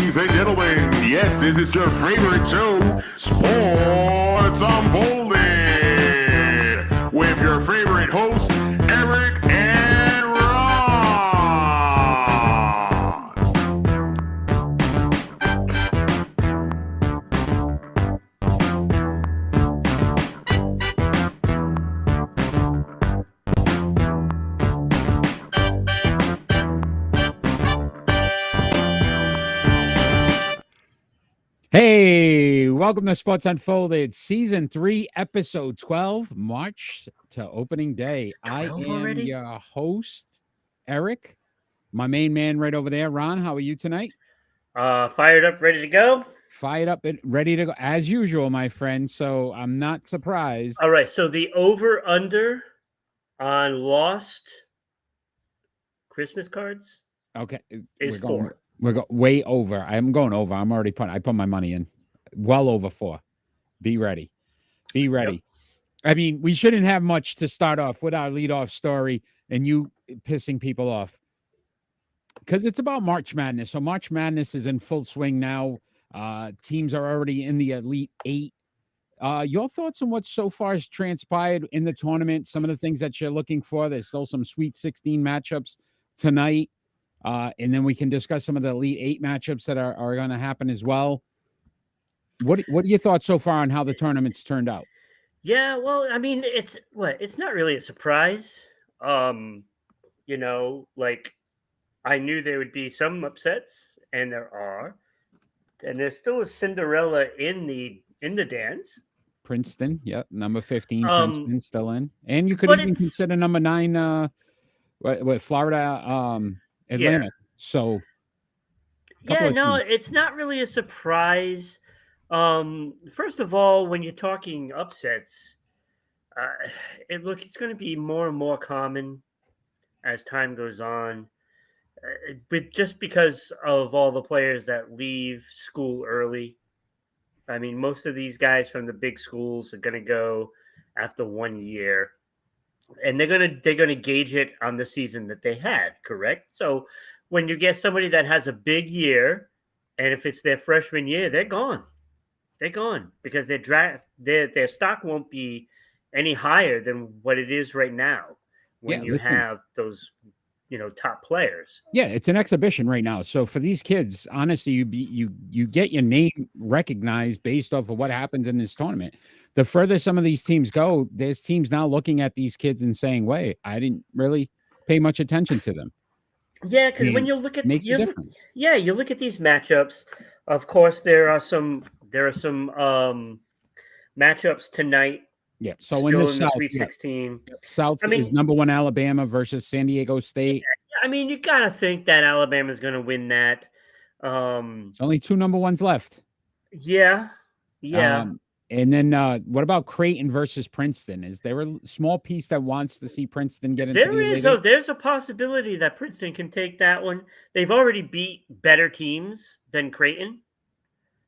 Ladies and gentlemen, yes, this is your favorite show, Sports Unfolded, with your favorite hosts, Eric and Ron. Hey, welcome to Sports Unfolded, Season 3, Episode 12, March to opening day. I am already? your host, Eric. My main man right over there, Ron. How are you tonight? Fired up, ready to go. Fired up and ready to go, as usual, my friend. So I'm not surprised. All right, so the over under on lost Christmas cards Okay, is four. We're way over. I'm going over. I'm already putting. I put my money in. Well over 4. Be ready. Be ready. Yep. I mean, we shouldn't have much to start off with our leadoff story and you pissing people off because it's about March Madness. So March Madness is in full swing now. Teams are already in the Elite Eight. Your thoughts on what so far has transpired in the tournament? Some of the things that you're looking for. There's still some Sweet 16 matchups tonight. And then we can discuss some of the Elite Eight matchups that are going to happen as well. What are your thoughts so far on how the tournament's turned out? Yeah, well, I mean, it's not really a surprise. Like I knew there would be some upsets, and there are, and there's still a Cinderella in the dance. Princeton, yep, number 15, Um, Princeton still in, and you could but even it's consider number 9, what Florida, Atlanta. yeah, So, yeah. No, it's not really a surprise. First of all, when you're talking upsets, it's going to be more and more common as time goes on. But just because of all the players that leave school early, I mean, most of these guys from the big schools are going to go after 1 year, and they're gonna gauge it on the season that they had. Correct. So when you get somebody that has a big year, and if it's their freshman year, they're gone. They're gone because their stock won't be any higher than what it is right now when you listen, have those top players. yeah, it's an exhibition right now. So for these kids, honestly, you get your name recognized based off of what happens in this tournament. The further some of these teams go, there's teams now looking at these kids and saying, "Wait, I didn't really pay much attention to them." Yeah, because when And you look at makes a difference. you look at these matchups. Of course, there are some matchups tonight. Yeah. So in Still the in the South, Sweet 16. South I is mean, number 1 Alabama versus San Diego State. I mean, you gotta think that Alabama's going to win that. It's only 2 number 1s left. Yeah, yeah. And then what about Creighton versus Princeton? Is there a small piece that wants to see Princeton get into the Elite Eight? There's a possibility that Princeton can take that one. They've already beat better teams than Creighton.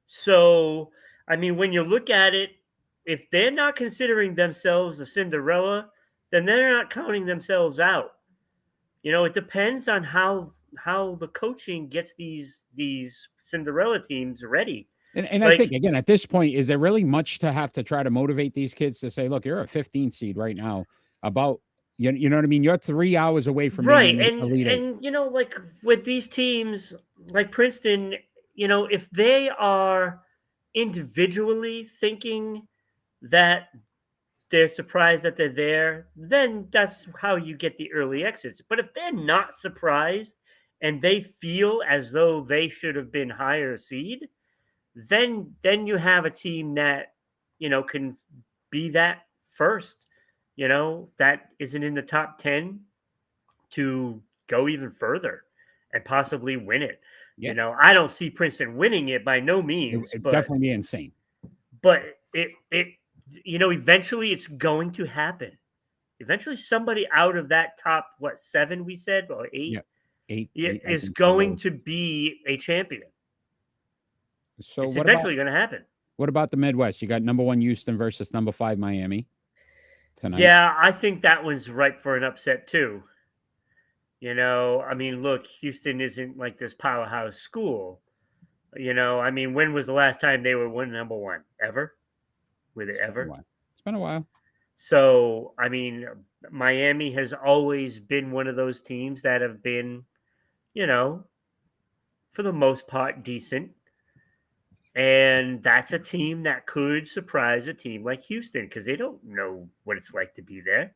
So, I mean, when you look at it, if they're not considering themselves a Cinderella, then they're not counting themselves out. It depends on how the coaching gets these Cinderella teams ready. And I think, again, at this point, is there really much to have to try to motivate these kids to say, look, you're a 15 seed right now. You know what I mean? You're 3 hours away from right, being an Elite Eight. and like with these teams like Princeton, if they are individually thinking that they're surprised that they're there, then that's how you get the early exits. But if they're not surprised and they feel as though they should have been higher seed, then you have a team that can be that first, that isn't in the top 10 to go even further and possibly win it. Yeah. I don't see Princeton winning it by no means. It'd but definitely be insane. But it eventually it's going to happen. Eventually somebody out of that top 7 we said, or 8, Eight is going to be a champion. So it's eventually going to happen. What about the Midwest? You got number 1 Houston versus number 5 Miami tonight. Yeah, I think that one's ripe for an upset too. I mean, look, Houston isn't like this powerhouse school, I mean, when was the last time they were number one? Ever? Were they It's been a ever? while. It's been a while. So, I mean, Miami has always been one of those teams that have been, you know, for the most part, decent. And that's a team that could surprise a team like Houston because they don't know what it's like to be there.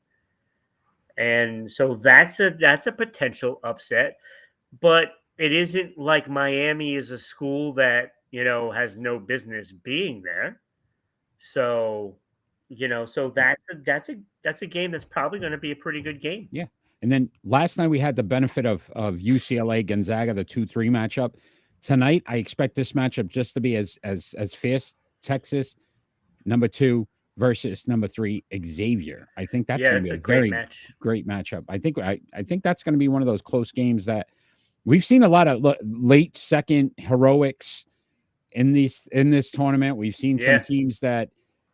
And so that's a potential upset, but it isn't like Miami is a school that, has no business being there. So, so that's a game that's probably going to be a pretty good game. Yeah. And then last night we had the benefit of UCLA Gonzaga, the 2-3 matchup. Tonight, I expect this matchup just to be as fierce. Texas, number 2 versus number 3, Xavier. I think that's Yeah, going to it's be a a great very match. great matchup. I think that's going to be one of those close games that we've seen a lot of late second heroics in this tournament. We've seen some Yeah. teams that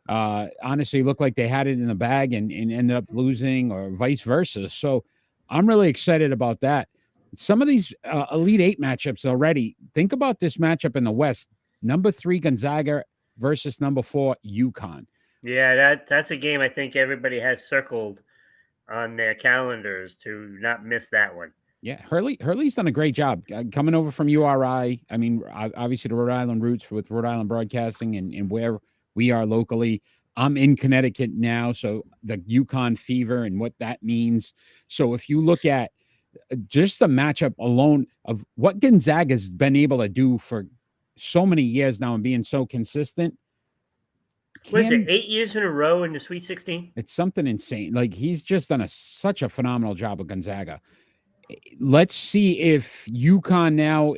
honestly look like they had it in the bag and ended up losing, or vice versa. So I'm really excited about that. Some of these Elite Eight matchups already. Think about this matchup in the West: number 3 Gonzaga versus number 4 UConn. Yeah, that's a game I think everybody has circled on their calendars to not miss that one. Yeah, Hurley's done a great job coming over from URI. I mean, obviously the Rhode Island roots with Rhode Island Broadcasting and where we are locally. I'm in Connecticut now, so the UConn fever and what that means. So if you look at just the matchup alone of what Gonzaga's been able to do for so many years now and being so consistent. What is it, 8 years in a row in the Sweet 16? It's something insane. Like, he's just done such a phenomenal job with Gonzaga. Let's see if UConn now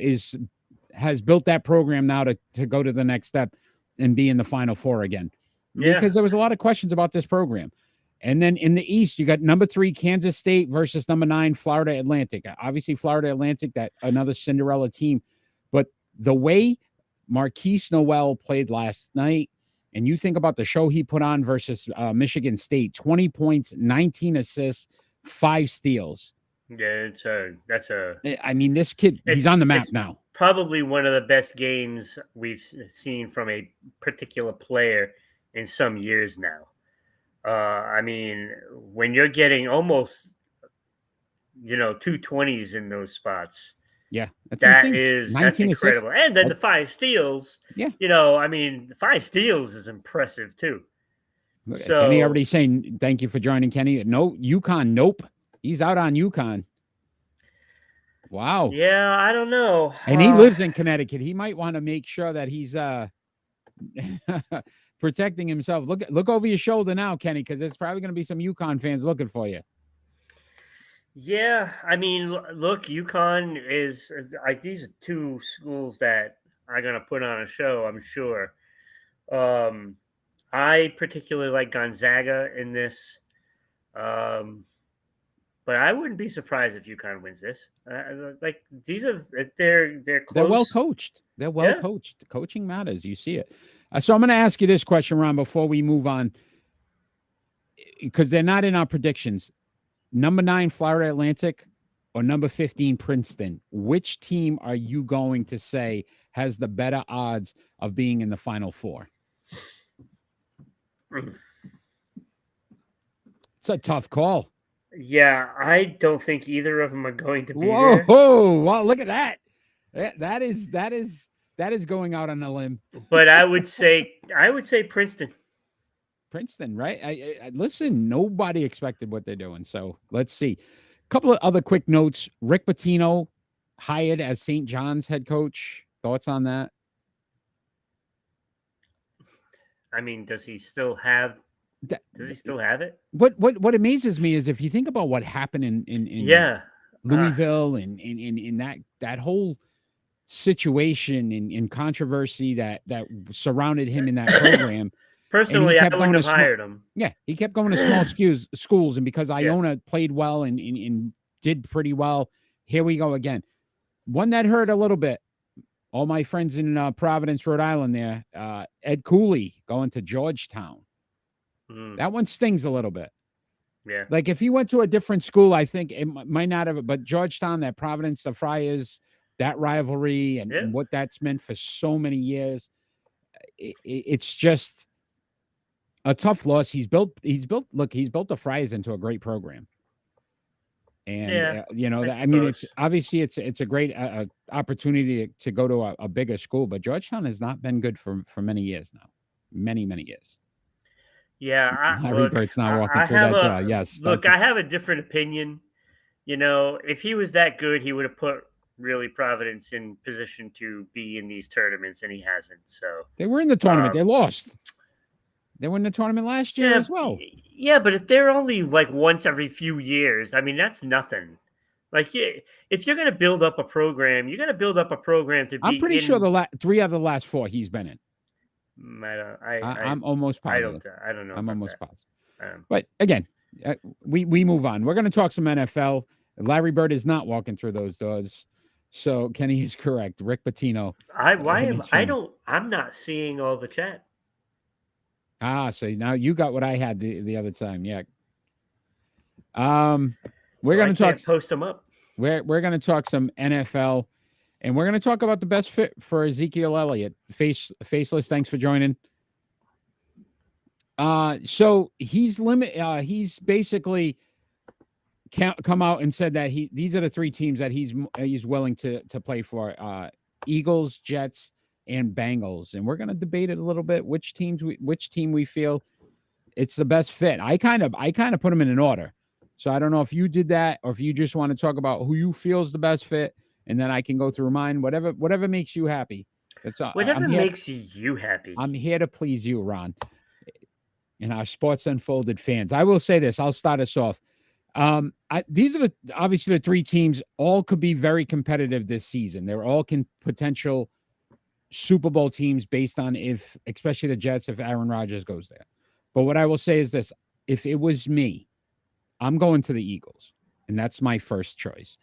has built that program now to go to the next step and be in the Final Four again. Yeah. Because there was a lot of questions about this program. And then in the East, you got number 3 Kansas State versus number 9 Florida Atlantic. Obviously, Florida Atlantic, that another Cinderella team. But the way Marquise Noel played last night, and you think about the show he put on versus Michigan State: 20 points, 19 assists, 5 steals. Yeah, I mean, this kid, he's on the map now. Probably one of the best games we've seen from a particular player in some years now. I mean, when you're getting almost, 220s in those spots. Yeah, that's incredible. Assists. And then the 5 steals. Yeah. I mean, 5 steals is impressive too. So, Kenny already saying thank you for joining, Kenny. No, UConn, nope. He's out on UConn. Wow. Yeah, I don't know. And he lives in Connecticut. He might want to make sure that he's protecting himself. Look over your shoulder now, Kenny, because there's probably going to be some UConn fans looking for you. Yeah, I mean, look, UConn is like, these are 2 schools that are going to put on a show, I'm sure. I particularly like Gonzaga in this. But I wouldn't be surprised if UConn wins this. Like, they're close. They're well coached. They're well coached. The coaching matters. You see it. So I'm going to ask you this question, Ron, before we move on, because they're not in our predictions. Number 9 Florida Atlantic or number 15 Princeton? Which team are you going to say has the better odds of being in the Final Four? It's a tough call. Yeah, I don't think either of them are going to be there. Whoa! Wow, look at that. That is going out on a limb. But I would say Princeton. Princeton, right? I listen. Nobody expected what they're doing. So let's see. A couple of other quick notes. Rick Pitino hired as St. John's head coach. Thoughts on that? I mean, does he still have it? What amazes me is if you think about what happened in Louisville and in that whole situation in controversy that surrounded him in that program. Personally, I wouldn't have hired him. Yeah, he kept going to small schools, and because Iona played well and did pretty well, here we go again. One that hurt a little bit. All my friends in Providence, Rhode Island there, Ed Cooley going to Georgetown. That one stings a little bit. Yeah. Like, if he went to a different school, I think it might not have, but Georgetown, that Providence, the Friars, that rivalry and what that's meant for so many years. It's just a tough loss. He's built the Friars into a great program. And I mean, it's obviously it's a great opportunity to go to a bigger school, but Georgetown has not been good for many years now, many years. Yeah, Larry Bird's not walking through that door. Yes, look, I have a different opinion. If he was that good, he would have put really Providence in position to be in these tournaments, and he hasn't. So they were in the tournament. They lost. They were in the tournament last year as well. Yeah, but if they're only like once every few years, I mean, that's nothing. Like, if you're going to build up a program, you're going to build up a program to be. I'm pretty sure the 3 out of the last 4 he's been in. I'm almost positive. I don't know. I'm almost positive. But again, we move on. We're going to talk some NFL. Larry Bird is not walking through those doors. So Kenny is correct. Rick Pitino. I'm not seeing all the chat. So now you got what I had the other time. Yeah. We're going to talk. Post them up. We're going to talk some NFL, and we're going to talk about the best fit for Ezekiel Elliott. Faceless, thanks for joining. So he's he's basically come out and said that these are the 3 teams that he's willing to play for: Eagles, Jets, and Bengals. And we're going to debate it a little bit, which team we feel it's the best fit. I kind of put them in an order. So I don't know if you did that or if you just want to talk about who you feel is the best fit, and then I can go through mine. Whatever makes you happy. That's all. Whatever makes you happy. I'm here to please you, Ron, and our Sports Unfolded fans. I will say this. I'll start us off. These are obviously the 3 teams. All could be very competitive this season. They're all potential Super Bowl teams based on especially the Jets, if Aaron Rodgers goes there. But what I will say is this: if it was me, I'm going to the Eagles, and that's my first choice.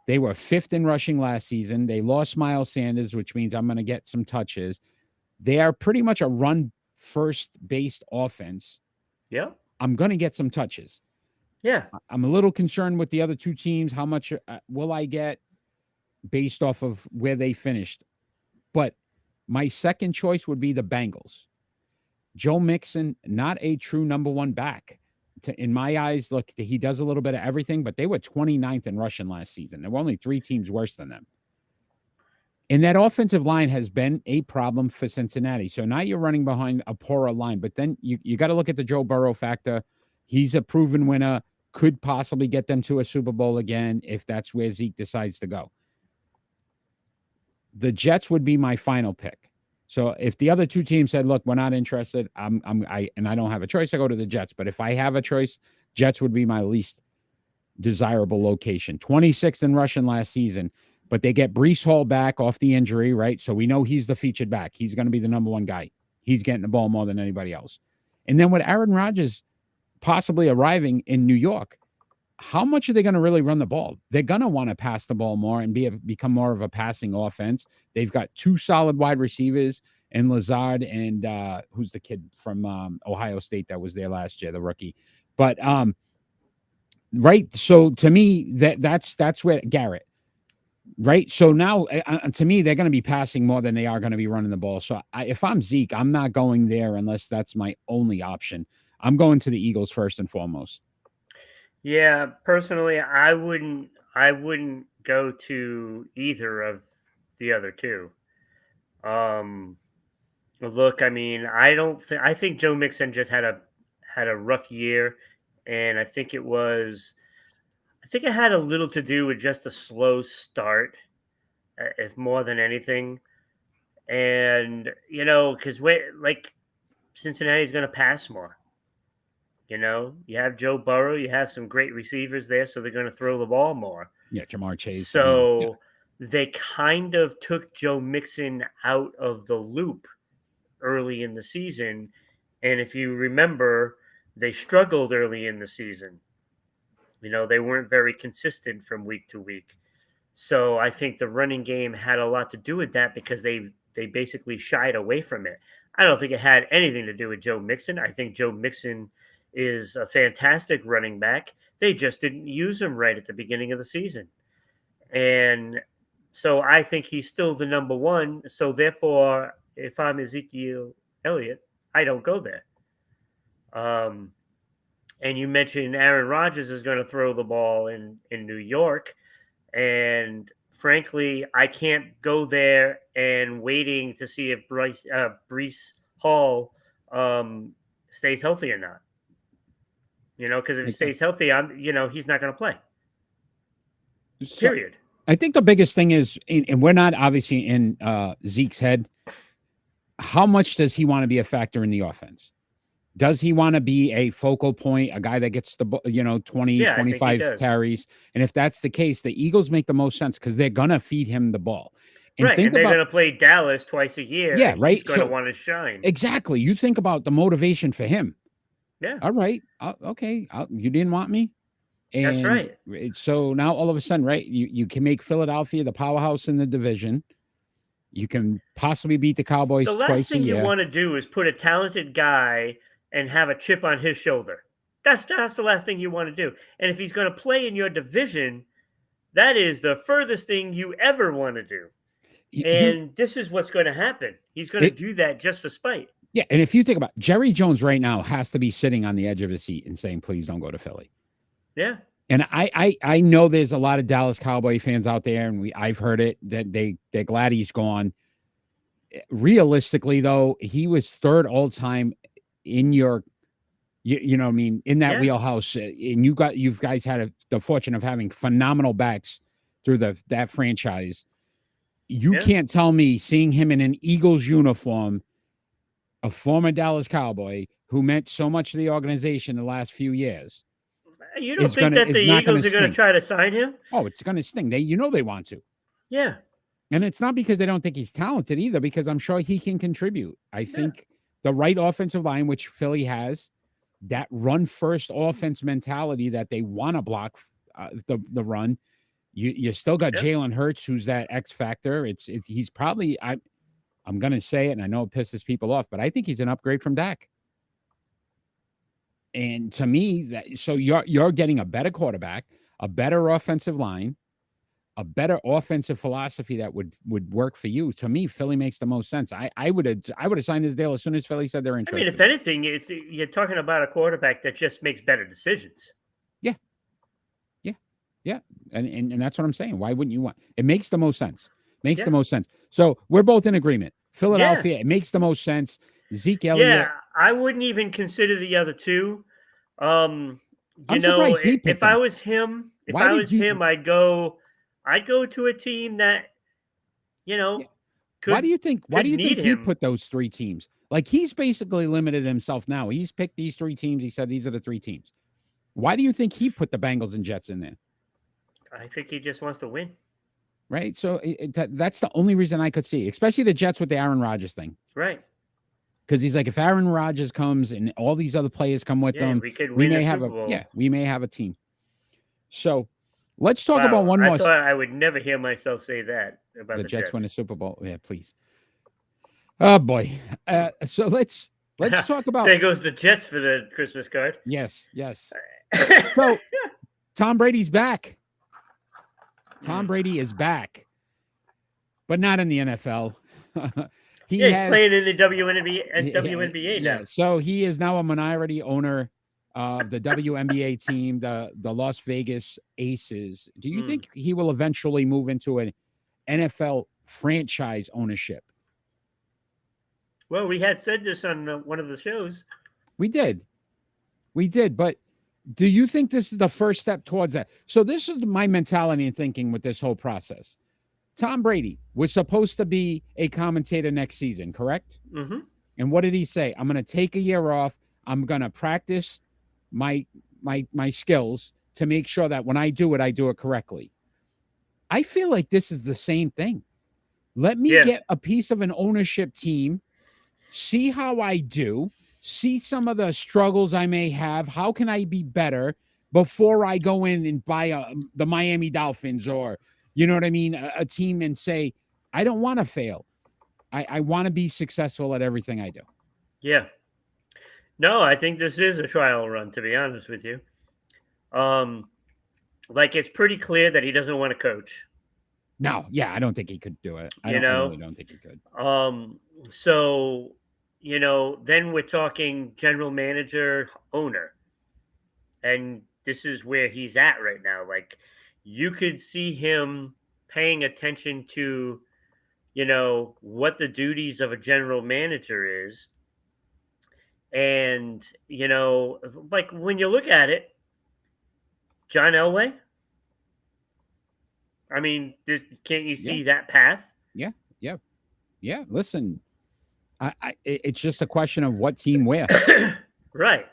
They were 5th in rushing last season. They lost Miles Sanders, which means I'm going to get some touches. They are pretty much a run-first based offense. Yeah. I'm going to get some touches. Yeah. I'm a little concerned with the other 2 teams. How much will I get based off of where they finished? But my second choice would be the Bengals. Joe Mixon, not a true number 1 back. In my eyes, look, he does a little bit of everything, but they were 29th in rushing last season. There were only 3 teams worse than them. And that offensive line has been a problem for Cincinnati. So now you're running behind a poorer line, but then you got to look at the Joe Burrow factor. He's a proven winner, could possibly get them to a Super Bowl again if that's where Zeke decides to go. The Jets would be my final pick. So if the other 2 teams said, "Look, we're not interested," I don't have a choice, I go to the Jets. But if I have a choice, Jets would be my least desirable location. 26th in rushing last season, but they get Breece Hall back off the injury, right? So we know he's the featured back. He's going to be the number 1 guy. He's getting the ball more than anybody else. And then with Aaron Rodgers possibly arriving in New York, how much are they going to really run the ball? They're going to want to pass the ball more and become more of a passing offense. They've got 2 solid wide receivers, and Lazard and who's the kid from Ohio State that was there last year, the rookie. But right, so to me that's where Garrett. Right, so now to me they're going to be passing more than they are going to be running the ball. So if I'm Zeke, I'm not going there unless that's my only option. I'm going to the Eagles first and foremost. Yeah, personally, I wouldn't go to either of the other 2. Look, I mean, I think Joe Mixon just had a rough year, and I think it had a little to do with just a slow start, if more than anything. And because Cincinnati's going to pass more. You have Joe Burrow, you have some great receivers there, so they're going to throw the ball more. Yeah, Jamar Chase. So they kind of took Joe Mixon out of the loop early in the season. And if you remember, they struggled early in the season. They weren't very consistent from week to week. So I think the running game had a lot to do with that because they basically shied away from it. I don't think it had anything to do with Joe Mixon. I think Joe Mixon is a fantastic running back. They just didn't use him right at the beginning of the season. And So I think he's still the number one. So therefore, if I'm Ezekiel Elliott, I don't go there. And you mentioned Aaron Rodgers is going to throw the ball in New York, and frankly, I can't go there and waiting to see if Brees Hall stays healthy or not. Because if he stays healthy, he's not going to play. Period. I think the biggest thing is, and we're not obviously in Zeke's head, how much does he want to be a factor in the offense? Does he want to be a focal point, a guy that gets the 20, 25 carries? And if that's the case, the Eagles make the most sense because they're going to feed him the ball. And and they're going to play Dallas twice a year. Yeah, right. He's going to want to shine. Exactly. You think about the motivation for him. Yeah. All right. Okay. You didn't want me? And that's right. So now all of a sudden, right, you can make Philadelphia the powerhouse in the division. You can possibly beat the Cowboys twice a year. The last thing you want to do is put a talented guy and have a chip on his shoulder. That's the last thing you want to do. And if he's going to play in your division, that is the furthest thing you ever want to do. And this is what's going to happen. He's going to do that just for spite. Yeah, and if you think about it, Jerry Jones right now has to be sitting on the edge of his seat and saying, please don't go to Philly. Yeah. And I know there's a lot of Dallas Cowboy fans out there, and I've heard it, that they're glad he's gone. Realistically, though, he was third all time in your, you know what I mean, in that wheelhouse. And you guys had the fortune of having phenomenal backs through that franchise. You can't tell me seeing him in an Eagles uniform, a former Dallas Cowboy who meant so much to the organization the last few years. You don't think that the Eagles are going to try to sign him? Oh, it's going to sting. They want to. Yeah. And it's not because they don't think he's talented either, because I'm sure he can contribute. I think the right offensive line, which Philly has, that run first offense mentality that they want to block the run. You still got Jalen Hurts, who's that X factor. He's probably, I'm going to say it, and I know it pisses people off, but I think he's an upgrade from Dak. And to me, so you're getting a better quarterback, a better offensive line, a better offensive philosophy that would work for you. To me, Philly makes the most sense. I would have signed this deal as soon as Philly said they're interested. I mean, if anything, you're talking about a quarterback that just makes better decisions. Yeah. And that's what I'm saying. Why wouldn't you want? It makes the most sense. The most sense. So we're both in agreement. Philadelphia, it makes the most sense. Zeke Elliott. Yeah, I wouldn't even consider the other two. I'm surprised he picked if I was him, I'd go to a team that, why do you think he put those three teams? Like, he's basically limited himself now. He's picked these three teams. He said these are the three teams. Why do you think he put the Bengals and Jets in there? I think he just wants to win. Right. So that's the only reason I could see, especially the Jets with the Aaron Rodgers thing. Right. Because he's like, if Aaron Rodgers comes and all these other players come with them, we may have a team. So let's talk about one more. I thought I would never hear myself say that about the Jets win a Super Bowl. Yeah, please. Oh boy. So let's talk about. There goes the Jets for the Christmas card. Yes. So Tom Brady's back. Tom Brady is back, but not in the NFL. He's playing in the WNBA now. So he is now a minority owner of the WNBA team, the Las Vegas Aces. Do you think he will eventually move into an NFL franchise ownership? Well, we had said this on one of the shows. We did, but do you think this is the first step towards that? So this is my mentality and thinking with this whole process. Tom Brady was supposed to be a commentator next season, correct? Mm-hmm. And what did he say? I'm going to take a year off. I'm going to practice my skills to make sure that when I do it correctly. I feel like this is the same thing. Let me get a piece of an ownership team, see how I do, see some of the struggles I may have. How can I be better before I go in and buy the Miami Dolphins or, you know what I mean, a team, and say, I don't want to fail. I want to be successful at everything I do. Yeah. No, I think this is a trial run, to be honest with you. It's pretty clear that he doesn't want to coach. No, yeah, I don't think he could do it. I really don't think he could. So, then we're talking general manager, owner, and this is where he's at right now. Like, you could see him paying attention to, what the duties of a general manager is. And, like when you look at it, John Elway, I mean, can't you see that path? Yeah. Listen, it's just a question of what team where. Right.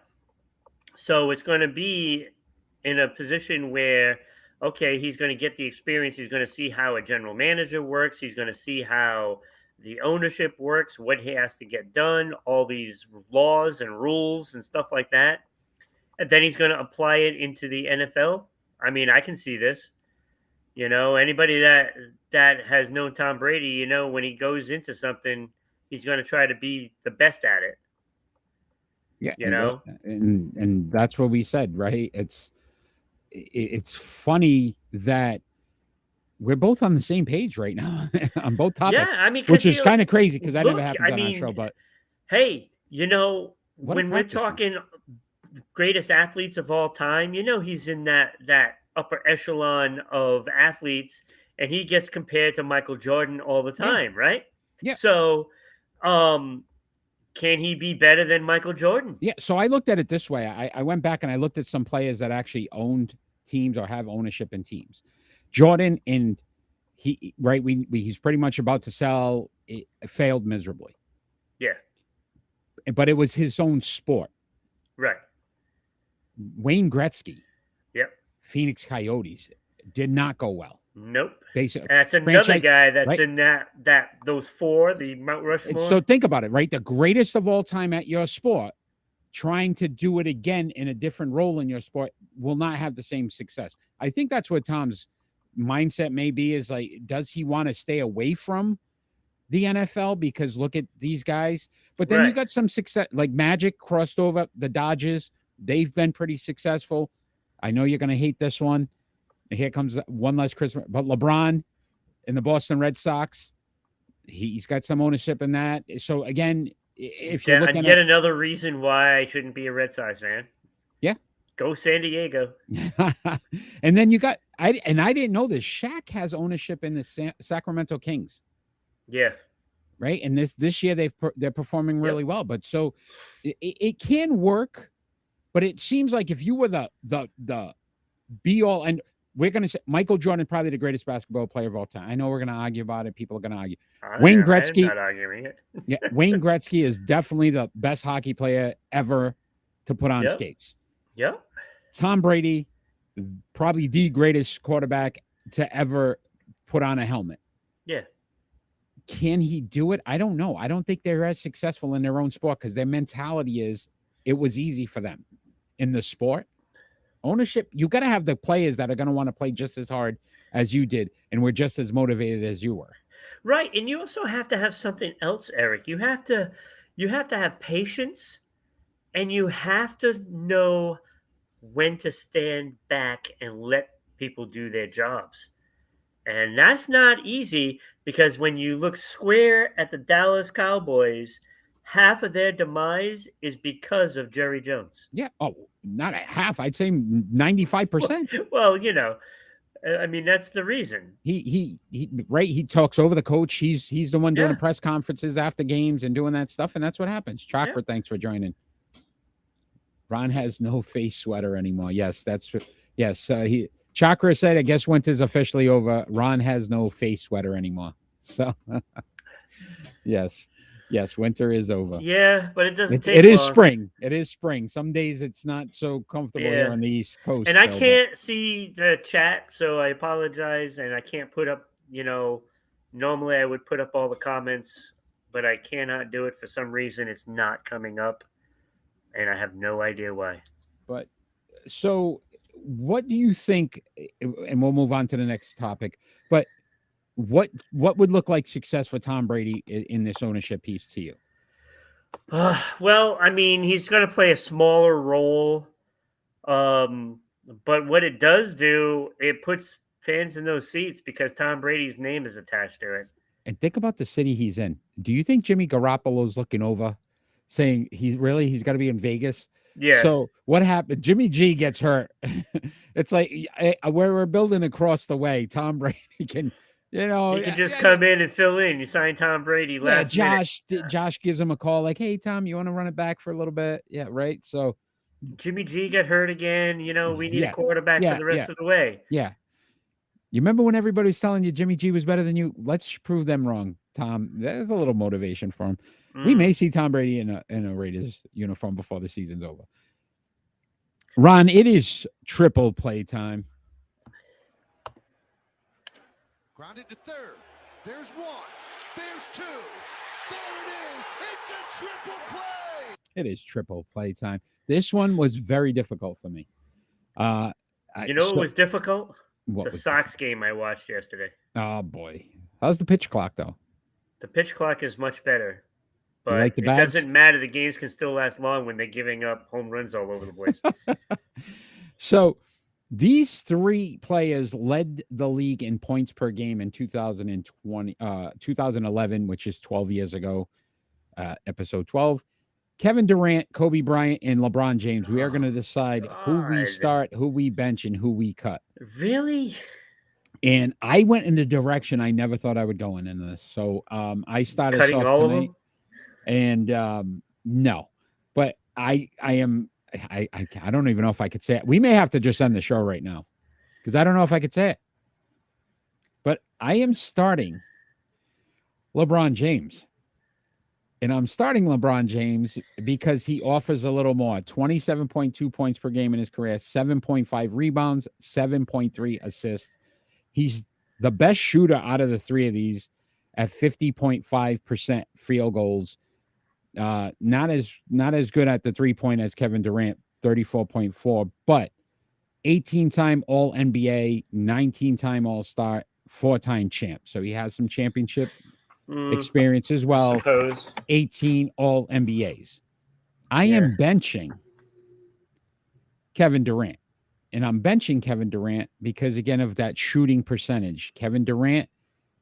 So it's going to be in a position where, okay, he's going to get the experience. He's going to see how a general manager works. He's going to see how the ownership works, what he has to get done, all these laws and rules and stuff like that. And then he's going to apply it into the NFL. I mean, I can see this. Anybody that has known Tom Brady, when he goes into something, he's going to try to be the best at it. Yeah, and that's what we said, right? It's funny that we're both on the same page right now on both topics. Yeah, I mean, which is kind of crazy because that never happens on our show. But hey, when we're talking greatest athletes of all time, he's in that upper echelon of athletes, and he gets compared to Michael Jordan all the time, right? Yeah. So, can he be better than Michael Jordan? Yeah. So I looked at it this way. I went back and I looked at some players that actually owned teams or have ownership in teams. Jordan, and he's pretty much about to sell. It failed miserably. Yeah. But it was his own sport. Right. Wayne Gretzky. Yep. Phoenix Coyotes did not go well. Nope. Basically, that's another guy that's in those four, the Mount Rushmore. So think about it, right? The greatest of all time at your sport, trying to do it again in a different role in your sport will not have the same success. I think that's what Tom's mindset may be, is like, does he want to stay away from the NFL because look at these guys? But then you got some success, like Magic crossed over the Dodgers. They've been pretty successful. I know you're going to hate this one. Here comes one less Christmas. But LeBron in the Boston Red Sox, he's got some ownership in that. So again, if you're looking yet another reason why I shouldn't be a Red Sox fan. Yeah. Go San Diego. And then you got, I didn't know this, Shaq has ownership in the Sacramento Kings. Yeah. Right. And this year they're performing really well. But so it can work, but it seems like if you were the be all, and we're going to say Michael Jordan, probably the greatest basketball player of all time. I know we're going to argue about it. People are going to argue. Wayne Gretzky. I'm not arguing it. Yeah. Wayne Gretzky is definitely the best hockey player ever to put on skates. Yeah. Tom Brady, probably the greatest quarterback to ever put on a helmet. Yeah. Can he do it? I don't know. I don't think they're as successful in their own sport because their mentality is it was easy for them in the sport. Ownership, you got to have the players that are going to want to play just as hard as you did and were just as motivated as you were. Right. And you also have to have something else, Eric. You have to have patience, and you have to know when to stand back and let people do their jobs. And that's not easy because when you look square at the Dallas Cowboys, half of their demise is because of Jerry Jones. Yeah. Oh, not half. I'd say 95%. Well, I mean, that's the reason. He talks over the coach. He's the one doing the press conferences after games and doing that stuff. And that's what happens. Chakra, thanks for joining. Ron has no face sweater anymore. Yes, Chakra said, I guess winter's officially over. Ron has no face sweater anymore. So, yes, winter is over. Yeah, but it doesn't take It is long. spring. It is spring. Some days it's not so comfortable here on the East Coast. And I can't see the chat, so I apologize. And I can't put up, normally I would put up all the comments, but I cannot do it for some reason. It's not coming up. And I have no idea why. But so what do you think, and we'll move on to the next topic, but what would look like success for Tom Brady in this ownership piece to you? Well, I mean, he's going to play a smaller role. But what it does do, it puts fans in those seats because Tom Brady's name is attached to it. And think about the city he's in. Do you think Jimmy Garoppolo's looking over, saying he's got to be in Vegas? Yeah. So what happened? Jimmy G gets hurt. It's like where we're building across the way. Tom Brady can, he can just come in and fill in. You sign Tom Brady last minute. Josh gives him a call like, "Hey, Tom, you want to run it back for a little bit?" Yeah, right. So Jimmy G got hurt again. We need a quarterback for the rest of the way. Yeah. You remember when everybody was telling you Jimmy G was better than you? Let's prove them wrong, Tom. There's a little motivation for him. We may see Tom Brady in a Raiders uniform before the season's over. Ron, it is triple play time. Grounded to third. There's one. There's two. There it is. It's a triple play. It is triple play time. This one was very difficult for me. What was difficult? What the Sox game I watched yesterday. Oh, boy. How's the pitch clock, though? The pitch clock is much better. But like it doesn't matter. The games can still last long when they're giving up home runs all over the place. So these three players led the league in points per game in 2011, which is 12 years ago, episode 12. Kevin Durant, Kobe Bryant, and LeBron James. We are going to decide who we start, who we bench, and who we cut. Really? And I went in a direction I never thought I would go in this. So I started cutting off all tonight, of them? And no, but I don't even know if I could say it. We may have to just end the show right now because I don't know if I could say it. But I am starting LeBron James. And I'm starting LeBron James because he offers a little more. 27.2 points per game in his career, 7.5 rebounds, 7.3 assists. He's the best shooter out of the three of these at 50.5% field goals. Not as good at the 3-point as Kevin Durant, 34.4, but 18-time All-NBA, 19-time All-Star, 4-time champ. So he has some championship experience as well. 18 All-NBAs. I am benching Kevin Durant. And I'm benching Kevin Durant because, again, of that shooting percentage. Kevin Durant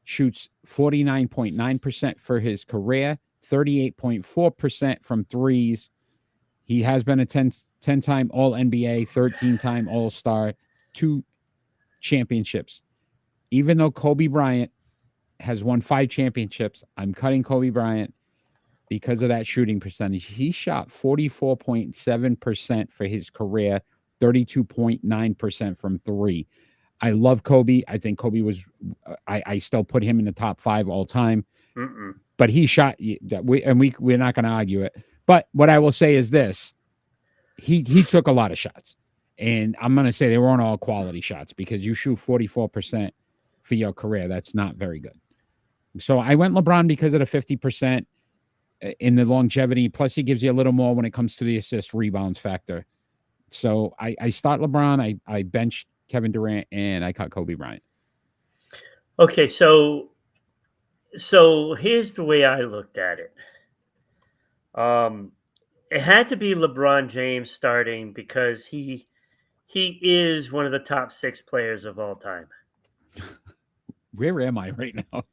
shoots 49.9% for his career, 38.4% from threes. He has been a 10-time All-NBA, 13-time All-Star, 2 championships. Even though Kobe Bryant has won 5 championships, I'm cutting Kobe Bryant because of that shooting percentage. He shot 44.7% for his career, 32.9% from 3. I love Kobe. I think Kobe was, I still put him in the top 5 all time. But he shot, we're not going to argue it. But what I will say is this, he took a lot of shots. And I'm going to say they weren't all quality shots because you shoot 44% for your career. That's not very good. So I went LeBron because of the 50% in the longevity. Plus, he gives you a little more when it comes to the assist rebounds factor. So I start LeBron, I bench Kevin Durant, and I cut Kobe Bryant. Okay, so here's the way I looked at it. It had to be LeBron James starting because he is one of the top 6 players of all time. Where am I right now?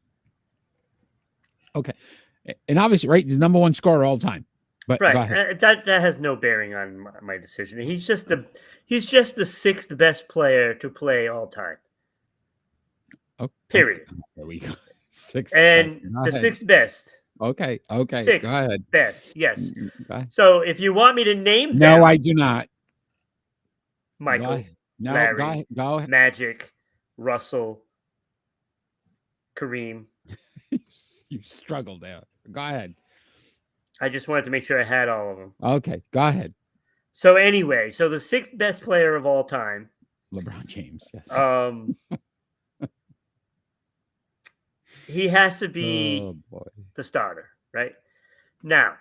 Okay. And obviously, right, he's number 1 scorer all time. But right, that has no bearing on my decision. He's just the 6th best player to play all time. Okay. Period. There we go. 6th and the 6th best. Okay. 6th go ahead. Best. Yes. So if you want me to name them, no, I do not. Michael, no, Larry, go ahead. Magic, Russell, Kareem. You struggled there. Go ahead. I just wanted to make sure I had all of them. Okay, go ahead. So anyway, the 6th best player of all time, LeBron James. Yes. He has to be the starter, right? Now,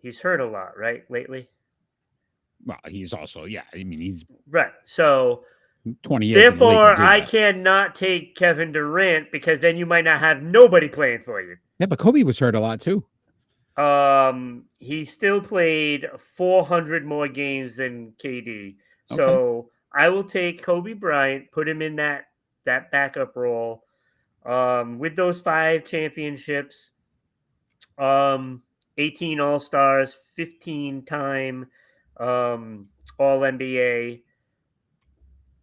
he's hurt a lot, right, lately? Well, he's also, he's right. So 20 years. Therefore, I cannot take Kevin Durant because then you might not have nobody playing for you. Yeah, but Kobe was hurt a lot too. He still played 400 more games than KD. So I will take Kobe Bryant, put him in that backup role. With those 5 championships, 18 All Stars, 15-time All NBA.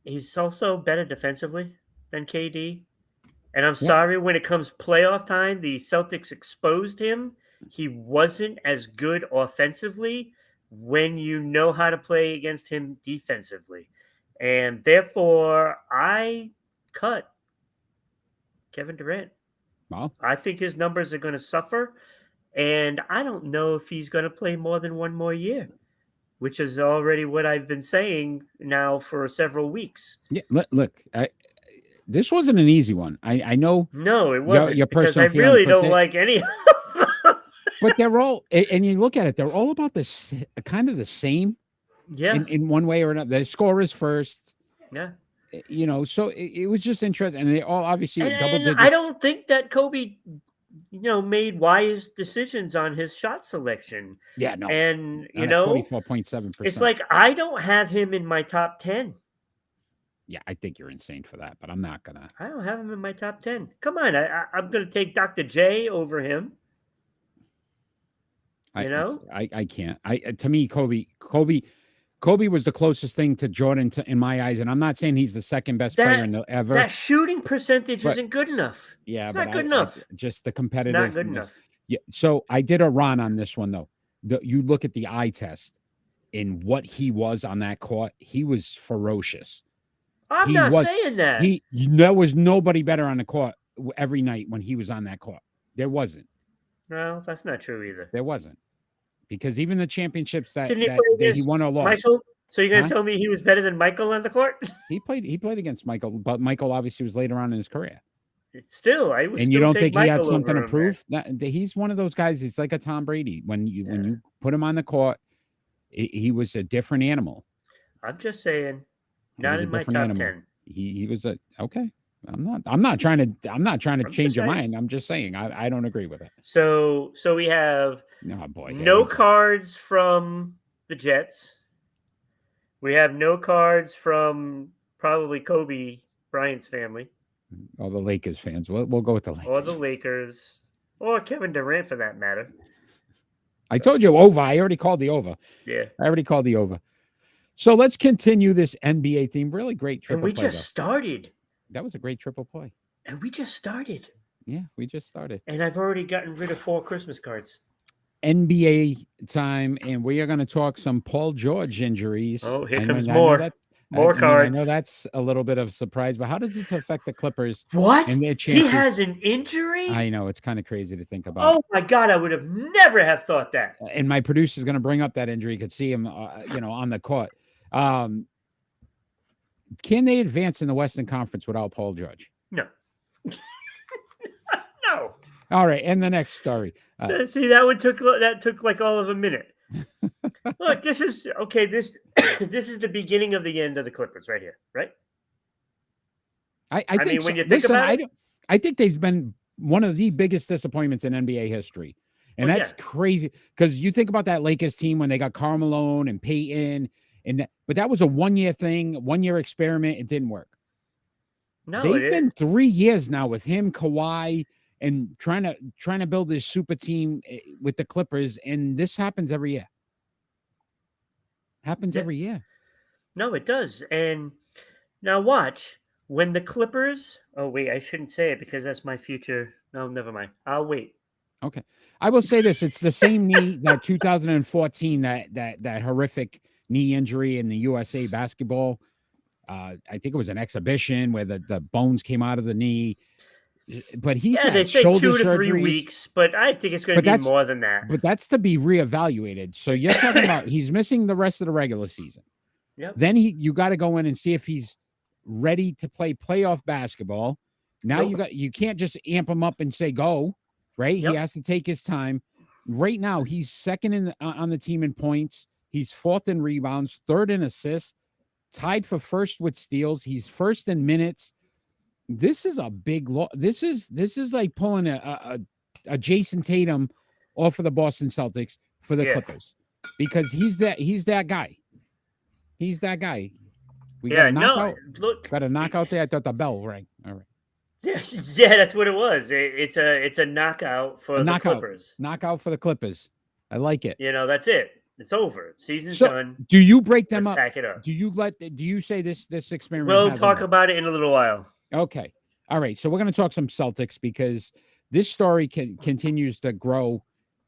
He's also better defensively than KD. And I'm sorry, when it comes playoff time, the Celtics exposed him. He wasn't as good offensively when you know how to play against him defensively. And therefore, I cut Kevin Durant. Well, I think his numbers are going to suffer. And I don't know if he's going to play more than one more year, which is already what I've been saying now for several weeks. yeah, look, this wasn't an easy one. I know. No, it wasn't. Your because I personal really feelings, don't like any of them. but they're all, and you look at it, they're all about this kind of the same. Yeah. In one way or another. The score is first. Yeah. You know, so it was just interesting. And they all obviously double And digits. I don't think that Kobe, made wise decisions on his shot selection. Yeah, no. And, 44.7%. it's like I don't have him in my top 10. Yeah, I think you're insane for that, but I'm not gonna. I don't have him in my top 10. Come on, I'm going to take Dr. J over him. I can't. To me, Kobe was the closest thing to Jordan in my eyes, and I'm not saying he's the second best player ever. That shooting percentage isn't good enough. Yeah, it's not good enough. Just the competitive. It's not good enough. Yeah. So I did a run on this one though. You look at the eye test and what he was on that court. He was ferocious. I'm not saying that. There was nobody better on the court every night when he was on that court. There wasn't. No, that's not true either. There wasn't. Because even the championships that he won or lost. Michael, so you're going to tell me he was better than Michael on the court? He played against Michael, but Michael obviously was later on in his career. Still, I would. And still you don't take think he Michael had something to over him, prove? He's one of those guys. He's like a Tom Brady. When you put him on the court, he was a different animal. I'm just saying, not in my top 10. He was okay. I'm not trying to change your mind. I'm just saying I don't agree with it. So we have no cards from the Jets. We have no cards from probably Kobe Bryant's family. All the Lakers fans. We'll go with the Lakers. Or the Lakers. Or Kevin Durant for that matter. I told you over. I already called the over. Yeah. I already called the over. So let's continue this NBA theme. Really great triple play. And we just started. That was a great triple play. And we just started. Yeah, we just started. And I've already gotten rid of 4 Christmas cards. NBA time, and we are going to talk some Paul George injuries. Oh, here comes more. More cards. I know that's a little bit of a surprise, but how does it affect the Clippers? What? And their chances? He has an injury? I know. It's kind of crazy to think about. Oh, my God. I would have never have thought that. And my producer is going to bring up that injury. You could see him, on the court. Can they advance in the Western Conference without Paul George? No. No. All right. And the next story. See, that took like all of a minute. Look, this is okay. This is the beginning of the end of the Clippers right here, right? I think when you think about it, I think they've been one of the biggest disappointments in NBA history. And that's crazy because you think about that Lakers team when they got Karl Malone and Peyton, but that was a 1-year thing, 1-year experiment. It didn't work. No, they've been 3 years now with him, Kawhi, and trying to build this super team with the Clippers, and this happens every year. Every year. No, it does. And now watch when the Clippers. Oh wait, I shouldn't say it because that's my future. No, never mind. I'll wait. Okay, I will say this: it's the same knee that 2014 that horrific knee injury in the USA basketball. I think it was an exhibition where the bones came out of the knee. But he's had they say 2 to 3 surgeries, weeks, but I think it's going to be more than that. But that's to be reevaluated. So you're talking about he's missing the rest of the regular season. Yep. Then you got to go in and see if he's ready to play playoff basketball. Now you can't just amp him up and say go, right? Yep. He has to take his time. Right now he's second on the team in points. He's 4th in rebounds, 3rd in assists, tied for 1st with steals. He's 1st in minutes. This is a big loss. This is like pulling a Jason Tatum off of the Boston Celtics for the Clippers because he's that guy. He's that guy. We got a no, knockout. look, Got a knockout there. I thought the bell rang. All right. yeah, that's what it was. It's a knockout for A the knockout. Clippers. Knockout for the Clippers. I like it. That's it. It's over. Season's So, done. do you break them Let's up? pack it up. Do you say this experiment? We'll has a talk name? about it in a little while. Okay. All right. So we're going to talk some Celtics because this story continues to grow,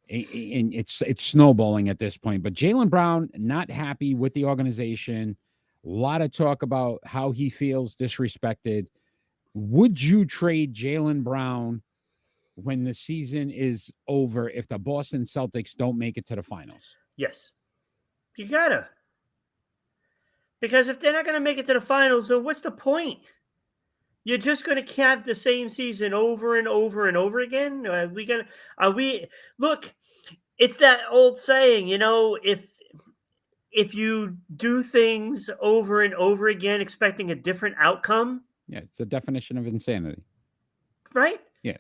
and it's snowballing at this point. But Jaylen Brown not happy with the organization. A lot of talk about how he feels disrespected. Would you trade Jaylen Brown when the season is over if the Boston Celtics don't make it to the finals? Yes. You gotta. Because if they're not going to make it to the finals, then what's the point? You're just going to have the same season over and over and over again? Look, it's that old saying, if you do things over and over again expecting a different outcome. Yeah, it's a definition of insanity. Right? Yeah.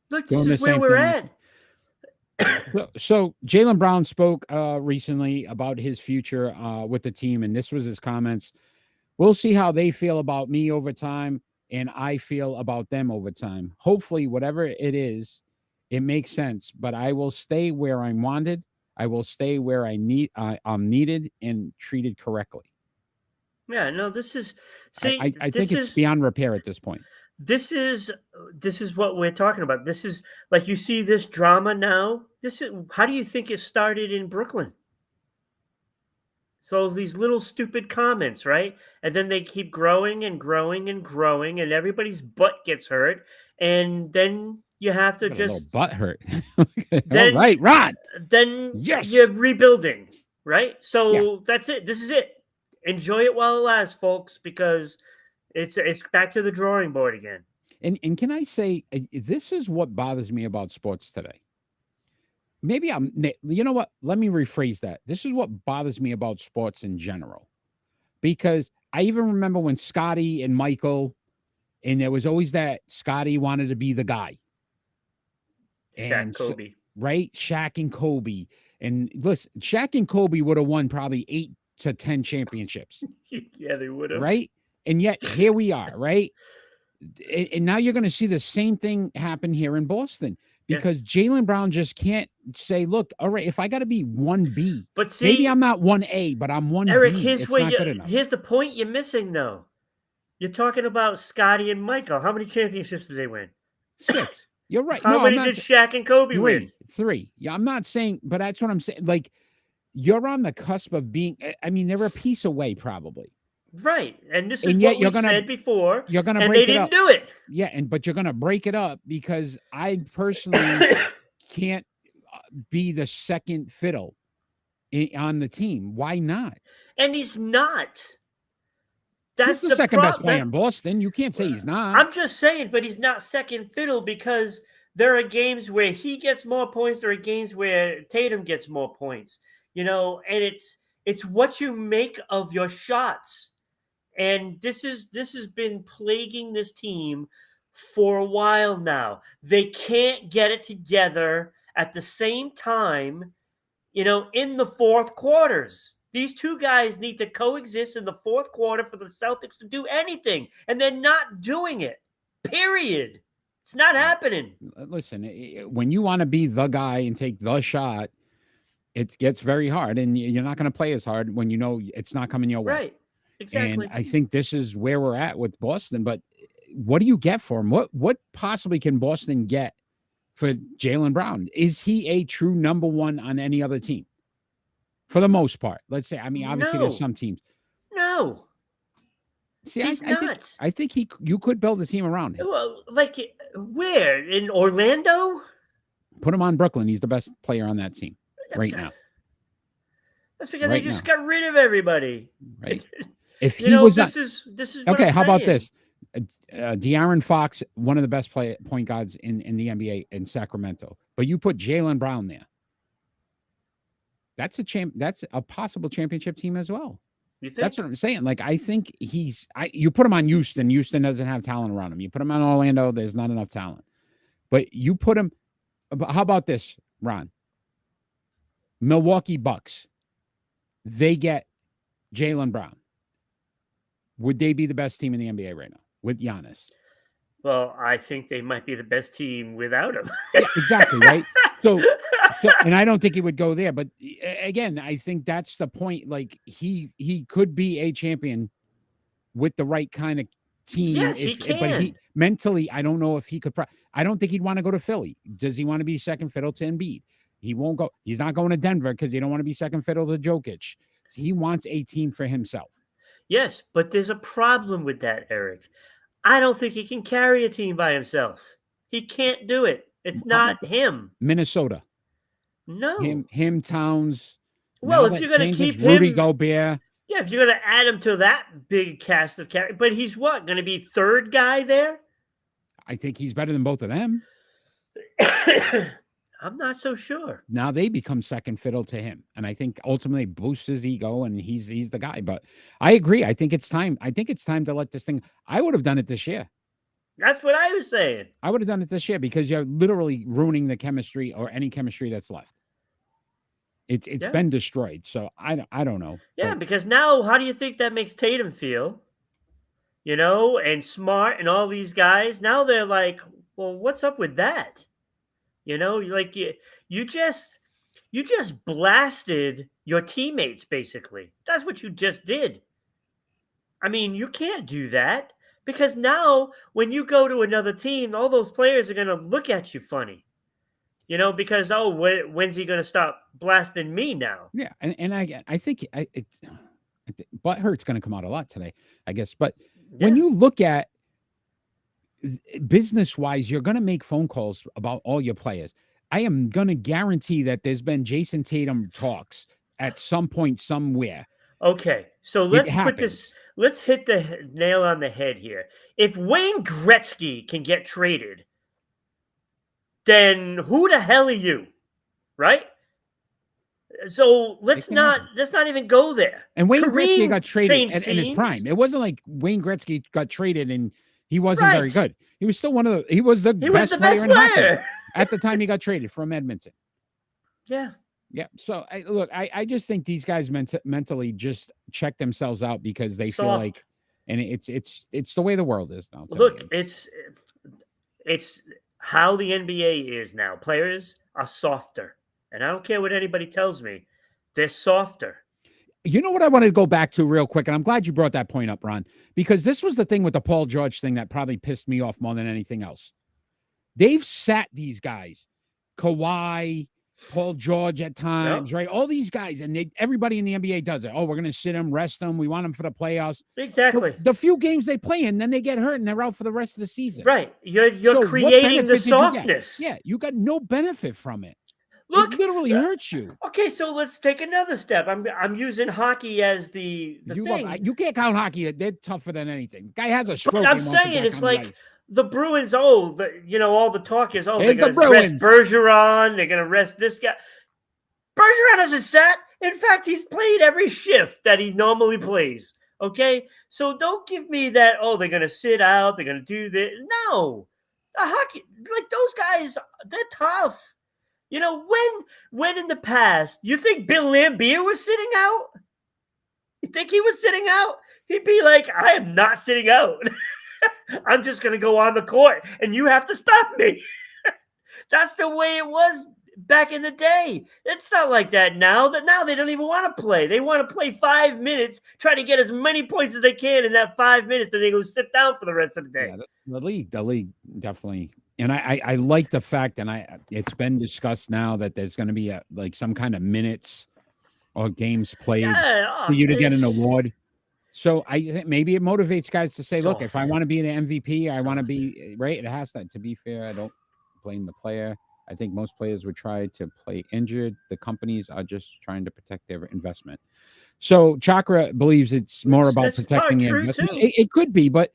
Look, this is where we're at. So Jaylen Brown spoke recently about his future with the team, and this was his comments. We'll see how they feel about me over time, and I feel about them over time. Hopefully, whatever it is, it makes sense, but I will stay where I'm wanted. I will stay where I'm needed and treated correctly. Yeah, no, this is I think it's beyond repair at this point. This is what we're talking about. This is like you see this drama now. How do you think it started in Brooklyn? So these little stupid comments, right? And then they keep growing and growing and growing, and everybody's butt gets hurt, and then you have to just a little butt hurt. All right, Rod. Then yes, you're rebuilding, right? So that's it. This is it. Enjoy it while it lasts, folks, because it's back to the drawing board again. And can I say, this is what bothers me about sports today. Maybe you know what? Let me rephrase that. This is what bothers me about sports in general. Because I even remember when Scotty and Michael, and there was always that Scotty wanted to be the guy. Shaq, Kobe. Right? Shaq and Kobe. And listen, Shaq and Kobe would have won probably 8 to 10 championships. Yeah, they would have. Right? And yet here we are, right? And now you're going to see the same thing happen here in Boston because Jaylen Brown just can't say, look, all right, if I got to be 1B, but see, maybe I'm not 1A, but I'm 1B. Eric, here's the point you're missing, though. You're talking about Scotty and Michael. How many championships did they win? 6. You're right. How many did Shaq and Kobe win? 3. Yeah, I'm not saying, but that's what I'm saying. Like, you're on the cusp of being, I mean, they're a piece away probably. Right. And this is what we said before. You're going to break it up. And they didn't do it. Yeah, but you're going to break it up because I personally can't be the second fiddle on the team. Why not? And he's not. He's the second best player in Boston. You can't say he's not. I'm just saying, but he's not second fiddle because there are games where he gets more points. There are games where Tatum gets more points. And it's what you make of your shots. And this has been plaguing this team for a while now. They can't get it together at the same time, in the fourth quarters. These two guys need to coexist in the fourth quarter for the Celtics to do anything, and they're not doing it. Period. It's not happening. Listen, when you want to be the guy and take the shot, it gets very hard, and you're not going to play as hard when you know it's not coming your way. Right. Exactly. And I think this is where we're at with Boston. But what do you get for him? What possibly can Boston get for Jaylen Brown? Is he a true number one on any other team? For the most part, let's say. I mean, obviously, there's some teams. No. See, I think you could build a team around him. Well, like where? In Orlando? Put him on Brooklyn. He's the best player on that team right now. That's because they just got rid of everybody. Right. If he was this is what okay. I'm how about saying. this? De'Aaron Fox, one of the best point guards in the NBA in Sacramento, but you put Jaylen Brown there. That's a possible championship team as well. You think? That's what I'm saying. Like, I think you put him on Houston. Houston doesn't have talent around him. You put him on Orlando. There's not enough talent. But you put him. How about this, Ron? Milwaukee Bucks. They get Jaylen Brown. would they be the best team in the NBA right now with Giannis? Well, I think they might be the best team without him. Yeah, exactly, right? So, and I don't think he would go there. But again, I think that's the point. Like he could be a champion with the right kind of team. Yes, he But can. mentally, I don't know if he could. I don't think he'd want to go to Philly. Does he want to be second fiddle to Embiid? He won't go. He's not going to Denver because he don't want to be second fiddle to Jokic. He wants a team for himself. Yes, but there's a problem with that, Eric. I don't think he can carry a team by himself. He can't do it. It's not him. Minnesota. No. Him Towns. Well, if you're going to keep Rudy him, Gobert. yeah, if you're going to add him to that big cast of characters, but he's what, going to be third guy there? I think he's better than both of them. I'm not so sure. Now they become second fiddle to him, and I think ultimately boosts his ego, and he's the guy. But I agree. I think it's time. I think it's time to let this thing. I would have done it this year. That's what I was saying. I would have done it this year because you're literally ruining the chemistry or any chemistry that's left. It's been destroyed. So I don't know. Yeah, because now how do you think that makes Tatum feel? You know, and Smart and all these guys. Now they're like, well, what's up with that? You know, like you just blasted your teammates, basically. That's what you just did. I mean, you can't do that because now when you go to another team, all those players are going to look at you funny. You know, because, when's he going to stop blasting me now? Yeah, and I think Butthurt's going to come out a lot today, I guess. But when you look at business-wise, you're going to make phone calls about all your players. I am going to guarantee that there's been Jason Tatum talks at some point somewhere. Okay, so let's hit the nail on the head here. If Wayne Gretzky can get traded, then who the hell are you? Right? So let's not even go there. And Wayne Gretzky got traded in his prime. It wasn't like Wayne Gretzky got traded and he wasn't very good. He was still he was the best player in hockey at the time he got traded from Edmonton. Yeah. Yeah. So I just think these guys mentally just check themselves out because they feel like, and it's the way the world is now. Look, it's how the NBA is now. Players are softer. And I don't care what anybody tells me. They're softer. You know what I wanted to go back to real quick, and I'm glad you brought that point up, Ron, because this was the thing with the Paul George thing that probably pissed me off more than anything else. They've sat these guys, Kawhi, Paul George at times, right? All these guys, and everybody in the NBA does it. Oh, we're going to sit them, rest them. We want them for the playoffs. Exactly. The few games they play in, then they get hurt and they're out for the rest of the season. Right. You're creating the softness. Yeah, you got no benefit from it. Look, it literally hurts you. Okay, so let's take another step. I'm using hocky as the thing. You can't count hockey. They're tougher than anything. Guy has a stroke. I'm saying it's like the Bruins. All the talk is, they're going to rest Bergeron. They're going to rest this guy. Bergeron hasn't sat. In fact, he's played every shift that he normally plays. Okay, so don't give me that. Oh, they're going to sit out. They're going to do this. No, the hockey, like those guys, they're tough. You know, when in the past, you think Bill Lambier was sitting out? You think he was sitting out? He'd be like, I am not sitting out. I'm just going to go on the court, and you have to stop me. That's the way it was back in the day. It's not like that now. Now they don't even want to play. They want to play 5 minutes, try to get as many points as they can in that 5 minutes, and they go sit down for the rest of the day. Yeah, the league definitely. And I like the fact, and it's been discussed now that there's going to be some kind of minutes or games played for you to get an award. So I think maybe it motivates guys to say, look, if I want to be the MVP, I want to be right. It has to be fair. I don't blame the player. I think most players would try to play injured. The companies are just trying to protect their investment. So Chakra believes it's more about protecting the investment. It could be, but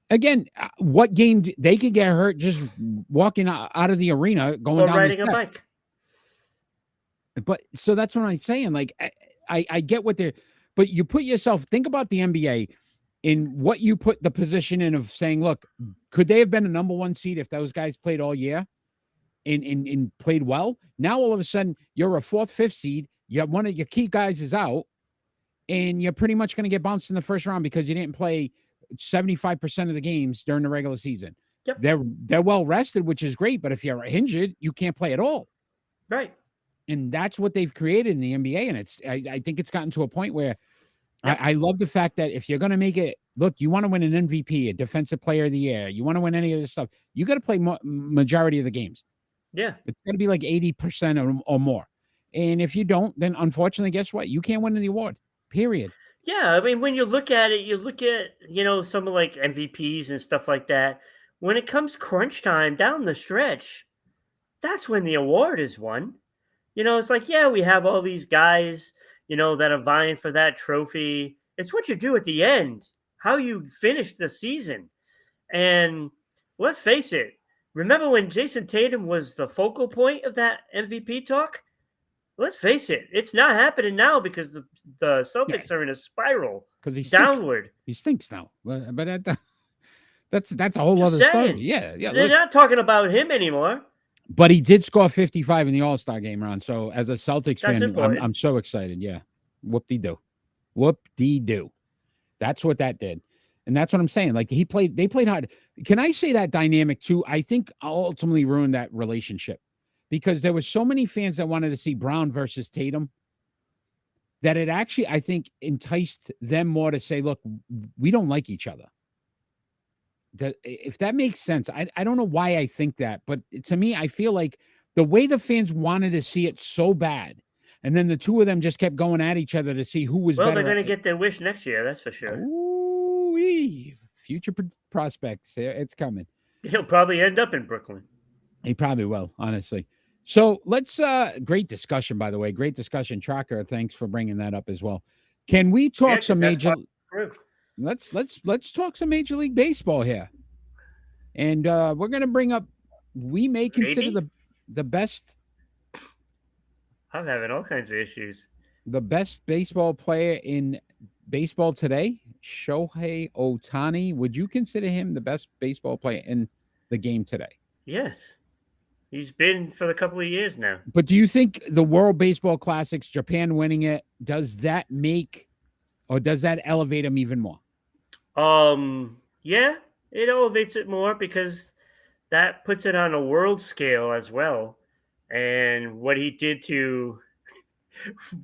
again, what game they could get hurt just walking out of the arena, going down riding a bike. But so that's what I'm saying. Like, I get what they're, but you put yourself, think about the NBA in what you put the position in of saying, look, could they have been a number one seed if those guys played all year and played well? Now, all of a sudden, you're a 4th, 5th seed. You have one of your key guys is out. and you're pretty much going to get bounced in the first round because you didn't play 75% of the games during the regular season. Yep. They're well rested, which is great, but if you're injured, you can't play at all. Right. And that's what they've created in the NBA. And I think it's gotten to a point where Yep. I love the fact that if you're going to make it, look, you want to win an MVP, a defensive player of the year, you want to win any of this stuff, you got to play majority of the games. Yeah. It's going to be like 80% or more. And if you don't, then unfortunately, guess what? You can't win the award, period. Yeah. I mean, when you look at it, you look at, some of like MVPs and stuff like that. When it comes crunch time down the stretch, that's when the award is won. It's like, yeah, we have all these guys, that are vying for that trophy. It's what you do at the end, how you finish the season. And let's face it, remember when Jason Tatum was the focal point of that MVP talk? Let's face it, it's not happening now because the Celtics are in a spiral because he's downward. He stinks now. But that's a whole Just other saying. story. Yeah. They're not talking about him anymore. But he did score 55 in the All-Star game, Ron. So as a Celtics That's fan, important. I'm so excited. Yeah. Whoop-dee-doo. That's what that did. And that's what I'm saying. Like they played hard. Can I say that dynamic too? I think ultimately ruined that relationship because there was so many fans that wanted to see Brown versus Tatum that it actually, I think, enticed them more to say, look, we don't like each other. If that makes sense, I don't know why I think that, but to me, I feel like the way the fans wanted to see it so bad, and then the two of them just kept going at each other to see who was better. Well, they're going to get their wish next year, that's for sure. Ooh, future prospects, it's coming. He'll probably end up in Brooklyn. He probably will, honestly. So let's, great discussion, by the way. Great discussion, Tracker. Thanks for bringing that up as well. Can we talk some major? Let's talk some Major League Baseball here, and we're gonna bring up. We may consider the best. I'm having all kinds of issues. The best baseball player in baseball today, Shohei Ohtani. Would you consider him the best baseball player in the game today? Yes, he's been for a couple of years now. But do you think the World Baseball Classics, Japan winning it, does that elevate him even more? Yeah, it elevates it more because that puts it on a world scale as well. And what he did to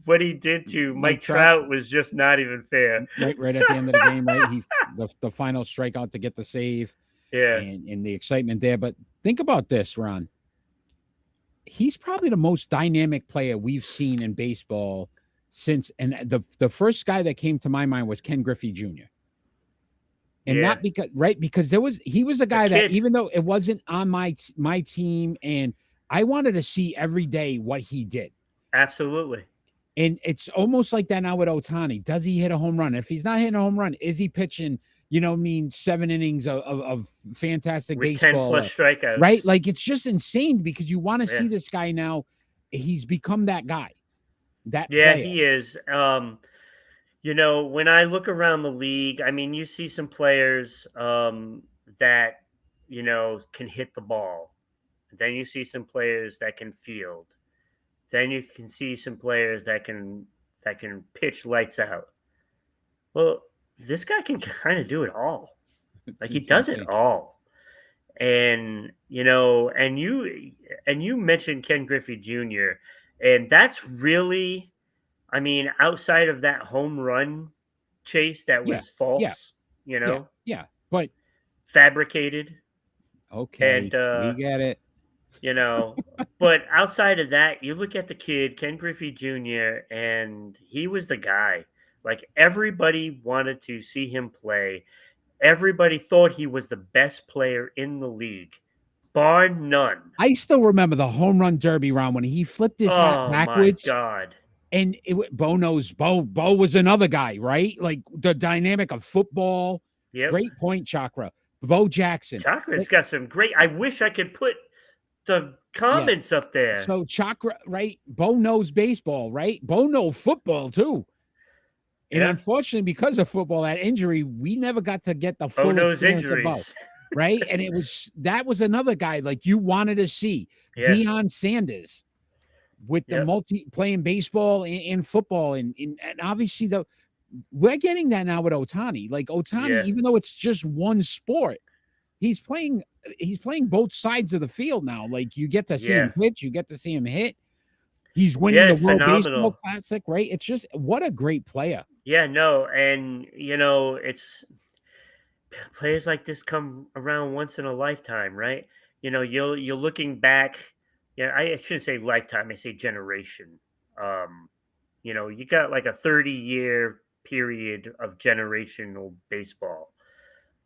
Mike Trout was just not even fair. Right at the end of the game, right? The final strikeout to get the save. Yeah. And the excitement there. But think about this, Ron. He's probably the most dynamic player we've seen in baseball since, and the first guy that came to my mind was Ken Griffey Jr. And not because he was a guy that, even though it wasn't on my team, and I wanted to see every day what he did. Absolutely. And it's almost like that now with Ohtani. Does he hit a home run? If he's not hitting a home run, is he pitching, 7 innings of fantastic with baseball? 10 plus strikeouts. Right? Like, it's just insane because you want to see this guy now. He's become that guy. Player. He is. When I look around the league, I mean, you see some players that, can hit the ball. Then you see some players that can field. Then you can see some players that can pitch lights out. Well, this guy can kind of do it all. Like he does it all. And and you mentioned Ken Griffey Jr. and that's really, I mean, outside of that home run chase that was false, Yeah, but fabricated. Okay, And we get it. But outside of that, you look at the kid, Ken Griffey Jr., and he was the guy. Like, everybody wanted to see him play. Everybody thought he was the best player in the league, bar none. I still remember the home run derby round when he flipped his hat backwards. Oh, my God. And Bo was another guy, right? Like, the dynamic of football. Yep. Great point, Chakra. Bo Jackson. Chakra's got some great... I wish I could put the comments up there. So Chakra, right? Bo knows baseball, right? Bo knows football too. And unfortunately, because of football, that injury, we never got to get the full experience of Bo, right? And that was another guy like you wanted to see. Deion Sanders with the playing baseball and football, and obviously we're getting that now with Ohtani. Like Ohtani, Yeah. even though it's just one sport, he's playing both sides of the field now. Like you get to see him pitch, you get to see him hit. He's winning the it's World Baseball phenomenal. Classic, right? It's just what a great player. Yeah, no, and it's players like this come around once in a lifetime, right? You're looking back. Yeah, I shouldn't say lifetime. I say generation. Um, you got like a 30-year period of generational baseball.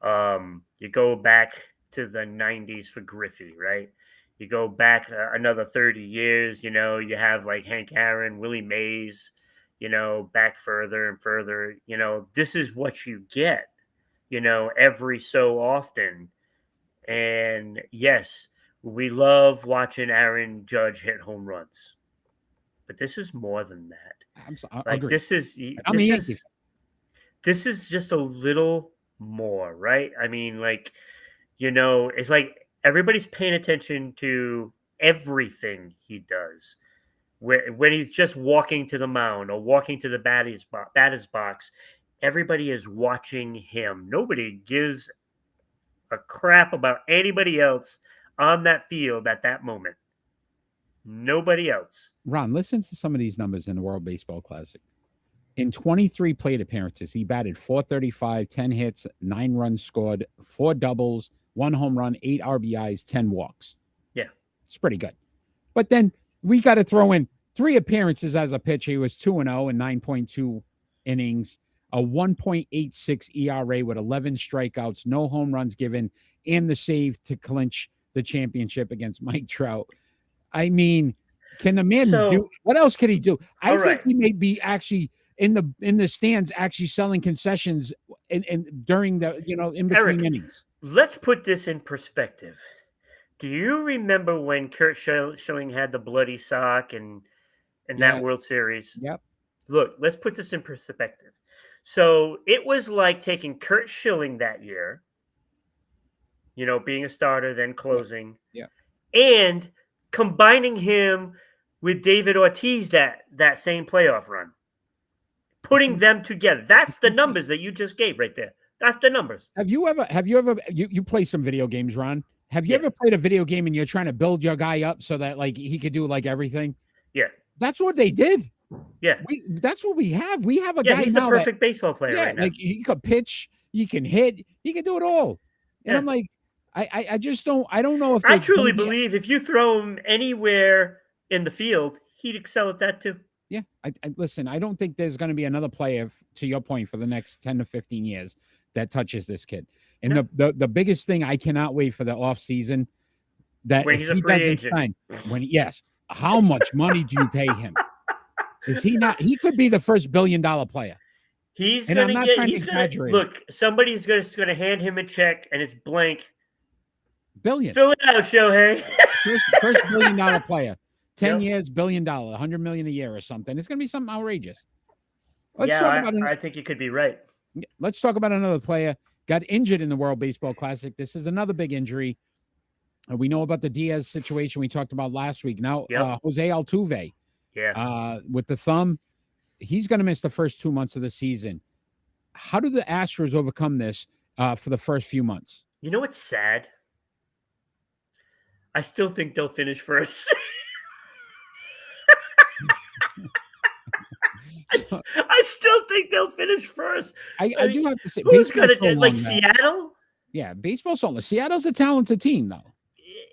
You go back to the 90s for Griffey, right? You go back another 30 years, you have like Hank Aaron, Willie Mays, back further and further. This is what you get, every so often. And yes, we love watching Aaron Judge hit home runs, but this is more than that. I Like agree. this is I'm the Yankees. this is just a little more, right? I mean, like, it's like everybody's paying attention to everything he does. When he's just walking to the mound or walking to the batter's box, everybody is watching him. Nobody gives a crap about anybody else on that field at that moment. Nobody else. Ron, listen to some of these numbers in the World Baseball Classic. In 23 plate appearances, he batted .435, 10 hits, 9 runs scored, 4 doubles, 1 home run, 8 RBIs, 10 walks. Yeah. It's pretty good. But then we got to throw in 3 appearances as a pitcher. He was 2-0 in 9.2 innings, a 1.86 ERA with 11 strikeouts, no home runs given, and the save to clinch the championship against Mike Trout. I mean, can the man do what else can he do? I think he may be actually in the stands actually selling concessions and during the in between innings. Let's put this in perspective. Do you remember when Kurt Schilling had the bloody sock and that World Series? Yep. Look, let's put this in perspective. So it was like taking Kurt Schilling that year, being a starter, then closing, and combining him with David Ortiz that same playoff run. Putting them together. That's the numbers that you just gave right there. That's the numbers. Have you ever you play some video games, Ron? Have you ever played a video game and you're trying to build your guy up so that like he could do like everything? Yeah. That's what they did. Yeah. That's what we have. We have a guy he's now the perfect baseball player right now. Like he could pitch, he can hit, he can do it all. And I'm like, I just don't know if I truly believe if you throw him anywhere in the field, he'd excel at that too. Yeah, I listen. I don't think there's going to be another player, to your point, for the next 10 to 15 years that touches this kid. And the biggest thing, I cannot wait for the off season. That when if he's he a free doesn't agent. sign, how much money do you pay him? Is he not? He could be the first $1 billion player. He's going to get. He's going to look. Somebody's going to hand him a check, and it's blank. Billion. Fill it out, Shohei. first $1 billion player. 10 years, $1 billion, $100 million a year or something. It's going to be something outrageous. I think you could be right. Let's talk about another player. Got injured in the World Baseball Classic. This is another big injury. We know about the Diaz situation we talked about last week. Now, Jose Altuve, with the thumb, he's going to miss the first 2 months of the season. How do the Astros overcome this for the first few months? You know what's sad? I still think they'll finish first. I still think they'll finish first. I do have to say, who's going to do like Seattle? Yeah, baseball's so long. Seattle's a talented team, though.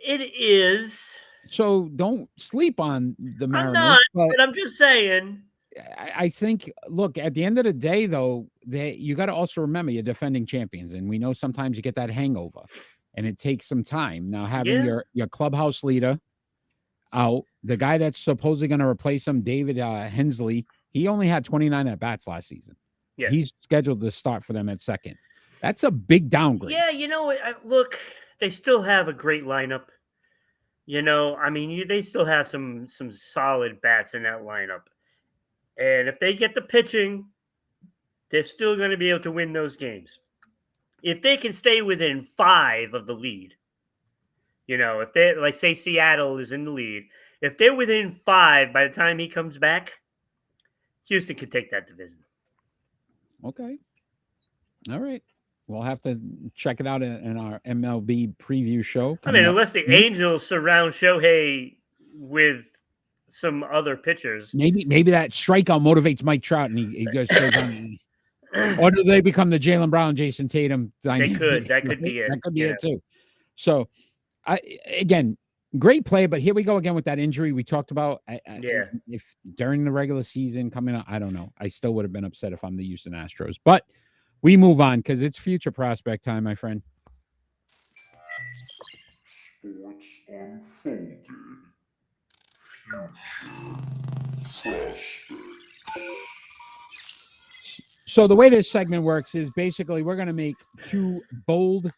It is. So don't sleep on the Mariners. I'm not, but I'm just saying. I think, look, at the end of the day, though, you got to also remember you're defending champions, and we know sometimes you get that hangover, and it takes some time. Now, having your clubhouse leader out, the guy that's supposedly going to replace him, David Hensley, he only had 29 at-bats last season. Yeah. He's scheduled to start for them at second. That's a big downgrade. Yeah, look, they still have a great lineup. I mean, they still have some solid bats in that lineup. And if they get the pitching, they're still going to be able to win those games. If they can stay within 5 of the lead, if they, like, say Seattle is in the lead, if they're within 5 by the time he comes back, Houston could take that division. Okay. All right. We'll have to check it out in our MLB preview show. I mean, Coming up. unless the Angels surround Shohei with some other pitchers. Maybe that strikeout motivates Mike Trout and he goes straight on. Or do they become the Jaylen Brown, Jason Tatum They dynamic? could. That could be it. That could be it too. So, again, great play, but here we go again with that injury we talked about. If during the regular season coming up, I don't know. I still would have been upset if I'm the Houston Astros. But we move on because it's future prospect time, my friend. Sports Unfolded. Future Prospect. So the way this segment works is basically we're going to make two bold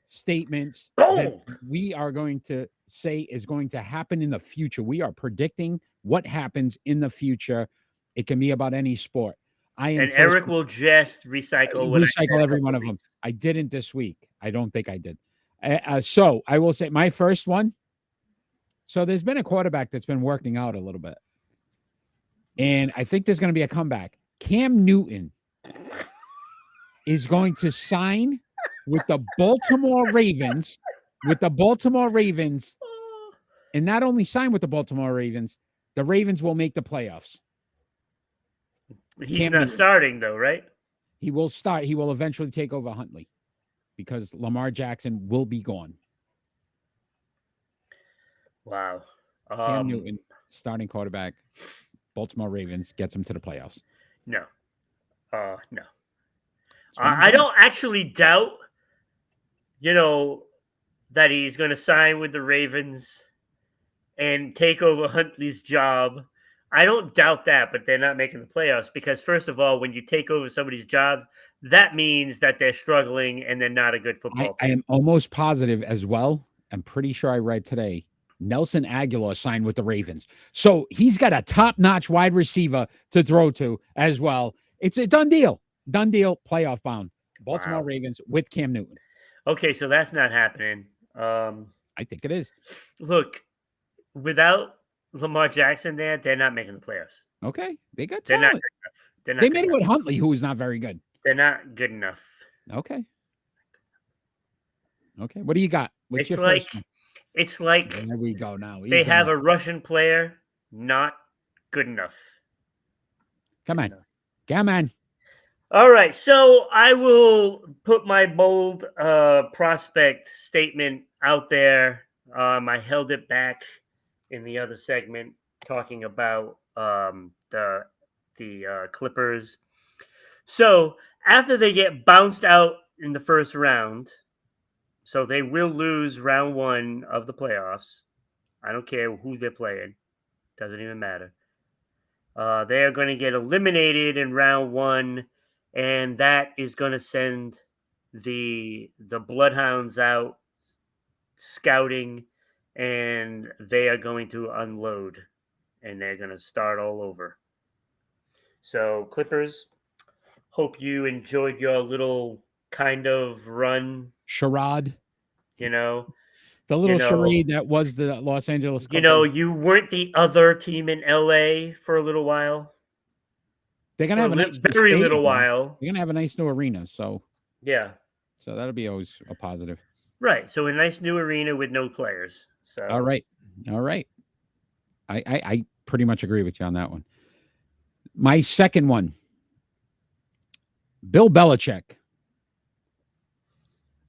statements that we are going to say is going to happen in the future. We are predicting what happens in the future. It can be about any sport. Eric will just recycle every one of them. I didn't this week. I don't think I did. So I will say my first one. So there's been a quarterback that's been working out a little bit. And I think there's going to be a comeback. Cam Newton is going to sign with the Baltimore Ravens. And not only sign with the Baltimore Ravens, the Ravens will make the playoffs. He's not starting, though, right? He will start. He will eventually take over Huntley because Lamar Jackson will be gone. Wow. Cam Newton, starting quarterback, Baltimore Ravens, gets him to the playoffs. No. No. I don't actually doubt, that he's going to sign with the Ravens and take over Huntley's job. I don't doubt that, but they're not making the playoffs because, first of all, when you take over somebody's job, that means that they're struggling and they're not a good football team. I am almost positive as well. I'm pretty sure I read today, Nelson Aguilar signed with the Ravens. So he's got a top-notch wide receiver to throw to as well. It's a done deal. Done deal, playoff bound. Baltimore Ravens with Cam Newton. Okay, so that's not happening. I think it is. Look, without Lamar Jackson there, they're not making the playoffs. Okay, they got They're talent. not good enough. They made it with Huntley, who was not very good. They're not good enough. Okay. What do you got? What's It's like there we go now. They have a Russian player, not good enough. Come on. All right, so I will put my bold prospect statement out there. I held it back in the other segment talking about the Clippers. So after they get bounced out in the first round, so they will lose round one of the playoffs. I don't care who they're playing. Doesn't even matter. They are going to get eliminated in round one, and that is going to send the Bloodhounds out scouting, and they are going to unload, and they're going to start all over. So, Clippers, hope you enjoyed your little kind of run. Charade. The little charade that was the Los Angeles Clippers. You weren't the other team in LA for a little while. They're going to have a nice very little while. They're going to have a nice new arena. So, yeah. So that'll be always a positive. Right. So a nice new arena with no players. So All right. I pretty much agree with you on that one. My second one, Bill Belichick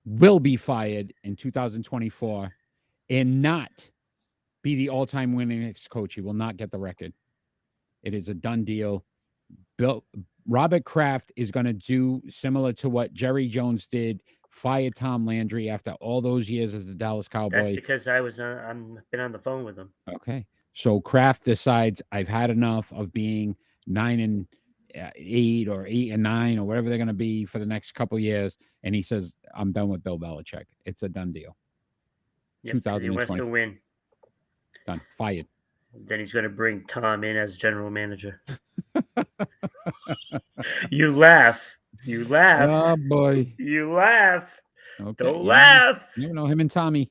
will be fired in 2024 and not be the all-time winningest coach. He will not get the record. It is a done deal. Robert Kraft is going to do similar to what Jerry Jones did, fire Tom Landry after all those years as the Dallas Cowboy. That's because I've been on the phone with him. Okay. So Kraft decides I've had enough of being 9-8 or 8-9 or whatever they're going to be for the next couple of years. And he says, I'm done with Bill Belichick. It's a done deal. Yep, 2020. He wants to win. Done. Fired. Then he's going to bring Tom in as general manager. You laugh. Oh, boy. You laugh. Okay. Don't laugh. You know him and Tommy.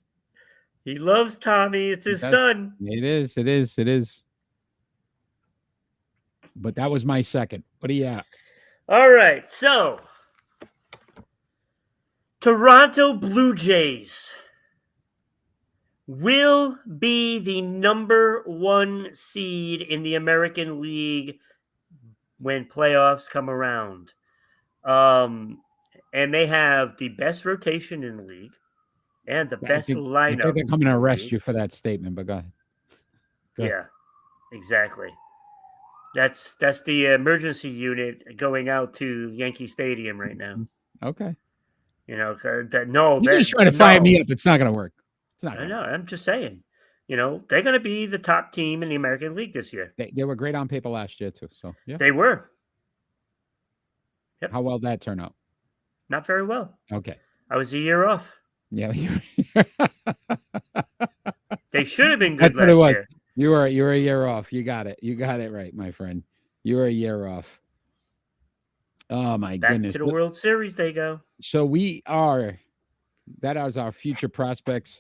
He loves Tommy. It's his son. It is. But that was my second. What do you have? All right, so Toronto Blue Jays will be the number 1 seed in the American League when playoffs come around. And they have the best rotation in the league and the best I lineup. think they're coming to arrest you for that statement, but go ahead. Yeah, exactly. That's the emergency unit going out to Yankee Stadium right now. Okay. You're just trying to fire me up. It's not going to work. It's not. I know. I'm just saying. They're going to be the top team in the American League this year. They were great on paper last year too. So yeah, they were. Yep. How well that turn out? Not very well. Okay. I was a year off. Yeah. They should have been good. That's what it was. Year. You were a year off. You got it. You got it right, my friend. You were a year off. Oh my goodness! Back to the World Series they go. So that is our future prospects.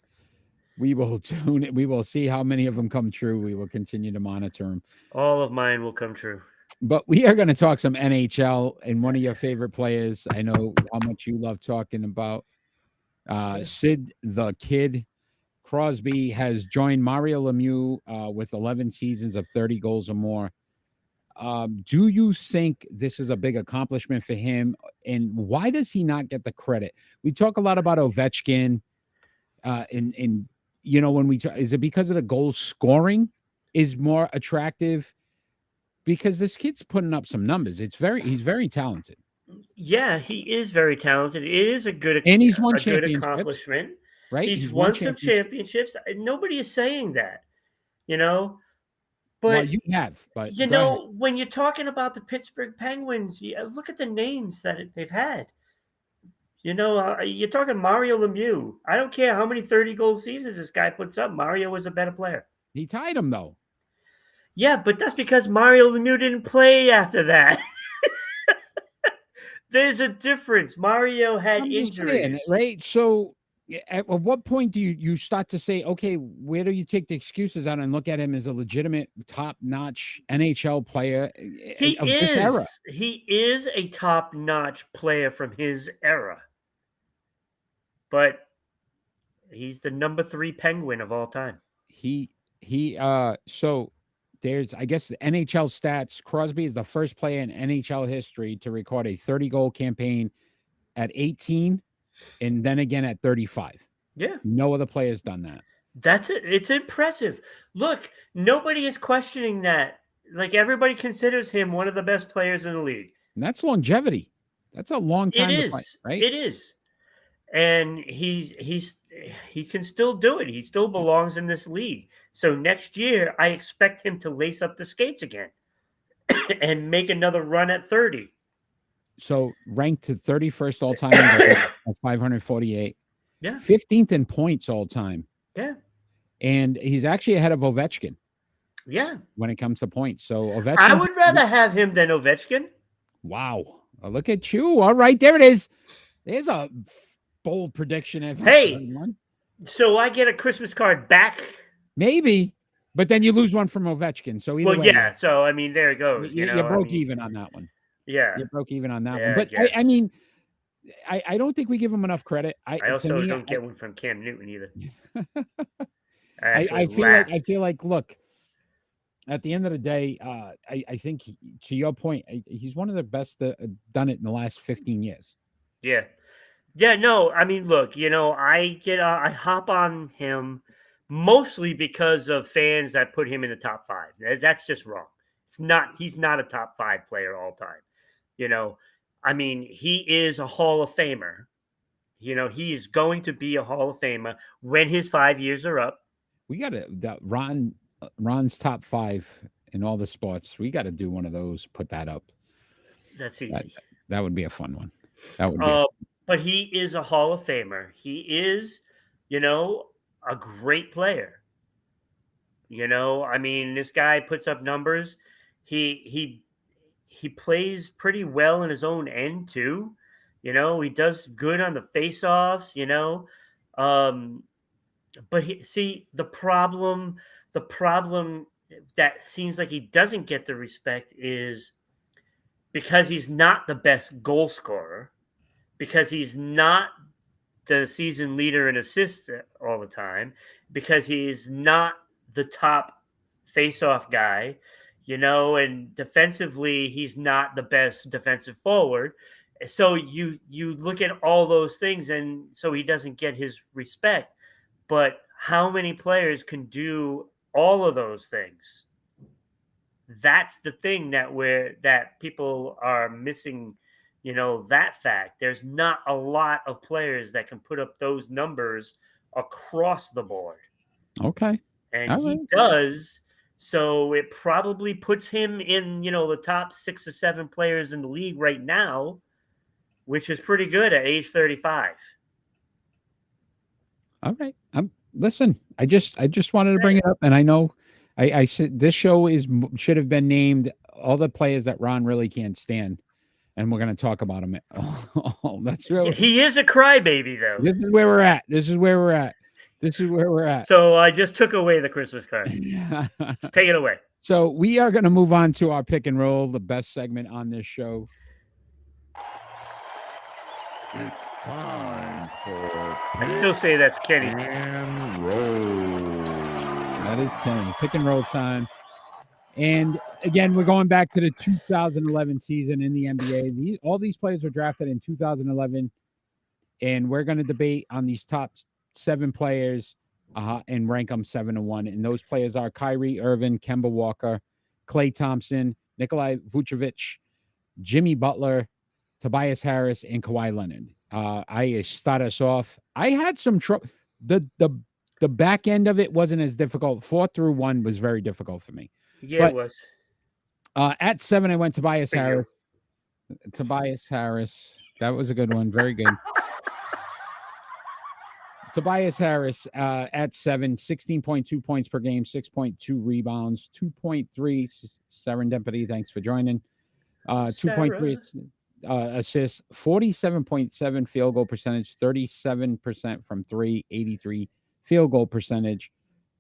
We will tune it. We will see how many of them come true. We will continue to monitor them. All of mine will come true. But we are going to talk some NHL and one of your favorite players. I know how much you love talking about. Sid the Kid Crosby has joined Mario Lemieux with 11 seasons of 30 goals or more. Do you think this is a big accomplishment for him? And why does he not get the credit? We talk a lot about Ovechkin. When we talk, is it because of the goal scoring is more attractive? Because this kid's putting up some numbers. He's very talented. Yeah, he is very talented. It is a good and he's won good accomplishment, right? He's won some championships. Nobody is saying that, But well, you have, but when you're talking about the Pittsburgh Penguins, look at the names that they've had. You're talking Mario Lemieux. I don't care how many 30-goal seasons this guy puts up. Mario was a better player. He tied him though. Yeah, but that's because Mario Lemieux didn't play after that. There's a difference. Mario had injuries. Saying, right? So at what point do you start to say, okay, where do you take the excuses out and look at him as a legitimate top-notch NHL player of this era? He is a top-notch player from his era. But he's the number 3 Penguin of all time. So there's, I guess, the NHL stats. Crosby is the first player in NHL history to record a 30-goal campaign at 18 and then again at 35. Yeah. No other player has done that. That's it. It's impressive. Look, nobody is questioning that. Like, everybody considers him one of the best players in the league. And that's longevity. That's a long time to play, right? It is. And he can still do it. He still belongs in this league. So next year, I expect him to lace up the skates again and make another run at 30. So ranked to 31st all time at 548. Yeah. 15th in points all time. Yeah. And he's actually ahead of Ovechkin. Yeah. When it comes to points. So Ovechkin. I would rather have him than Ovechkin. Wow. Look at you. All right. There it is. There's a bold prediction. Hey, so I get a Christmas card back? Maybe, but then you lose one from Ovechkin. So either way, yeah. So I mean, there it goes. You broke even on that one. Yeah, you broke even on that one. But I mean, I don't think we give him enough credit. I also don't get one from Cam Newton either. I feel like look. At the end of the day, I think to your point, he's one of the best that done it in the last 15 years. Yeah. Yeah, no, I mean, look, I hop on him mostly because of fans that put him in the top 5. That's just wrong. He's not a top 5 player all time. I mean, he is a Hall of Famer. He's going to be a Hall of Famer when his 5 years are up. We got Ron's top 5 in all the sports. We got to do one of those, put that up. That's easy. That would be a fun one. That would be but he is a Hall of Famer. He is, a great player. I mean, this guy puts up numbers. He plays pretty well in his own end too. He does good on the face-offs. But the problem that seems like he doesn't get the respect is because he's not the best goal scorer, because he's not the season leader in assists all the time, because he's not the top face-off guy, and defensively he's not the best defensive forward. So you look at all those things, and so he doesn't get his respect. But how many players can do all of those things? That's the thing that people are missing, that fact. There's not a lot of players that can put up those numbers across the board. Okay. And he does. So it probably puts him in, the top 6 or 7 players in the league right now, which is pretty good at age 35. All right. Listen, I just wanted to bring it up, and I know I said this show should have been named all the players that Ron really can't stand, and we're going to talk about him. Oh, that's really he is a crybaby, though. This is where we're at. So I just took away the Christmas card. Take it away. So we are going to move on to our pick and roll, the best segment on this show. It's time for I still say that's Kenny. and roll. That is Kenny. Pick and roll time. And again, we're going back to the 2011 season in the NBA. All these players were drafted in 2011, and we're going to debate on these top 7 players and rank them 7 to 1. And those players are Kyrie Irving, Kemba Walker, Klay Thompson, Nikolai Vucevic, Jimmy Butler, Tobias Harris, and Kawhi Leonard. I start us off. I had some trouble. The back end of it wasn't as difficult. 4 through 1 was very difficult for me. Yeah, it was. At 7, I went Tobias Harris. Tobias Harris. That was a good one. Very good. Tobias Harris at 7, 16.2 points per game, 6.2 rebounds, 2.3 serendipity. Thanks for joining. 2.3 assists, 47.7 field goal percentage, 37% from 3, 83 field goal percentage.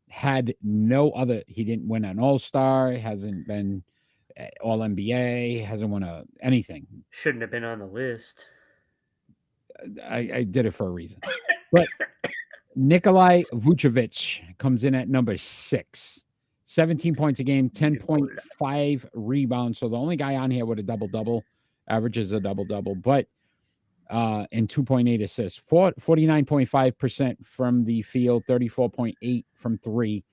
Had no other. He didn't win an All-Star. Hasn't been All-NBA. Hasn't won anything. Shouldn't have been on the list. I did it for a reason. But Nikolai Vucevic comes in at number 6. 17 points a game, 10.5 rebounds. So the only guy on here with a double-double, averages a double-double, but and 2.8 assists. 49.5% from the field, 34.8 from 3,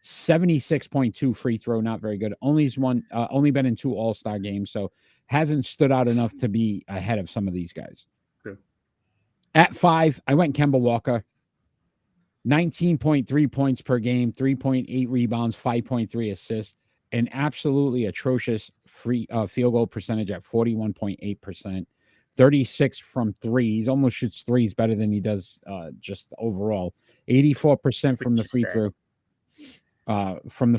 76.2 free throw, not very good. Only been in 2 All-Star games, so hasn't stood out enough to be ahead of some of these guys. Good. At 5, I went Kemba Walker. 19.3 points per game, 3.8 rebounds, 5.3 assists, an absolutely atrocious field goal percentage at 41.8%, 36 from 3. He almost shoots threes better than he does just overall. 84% from the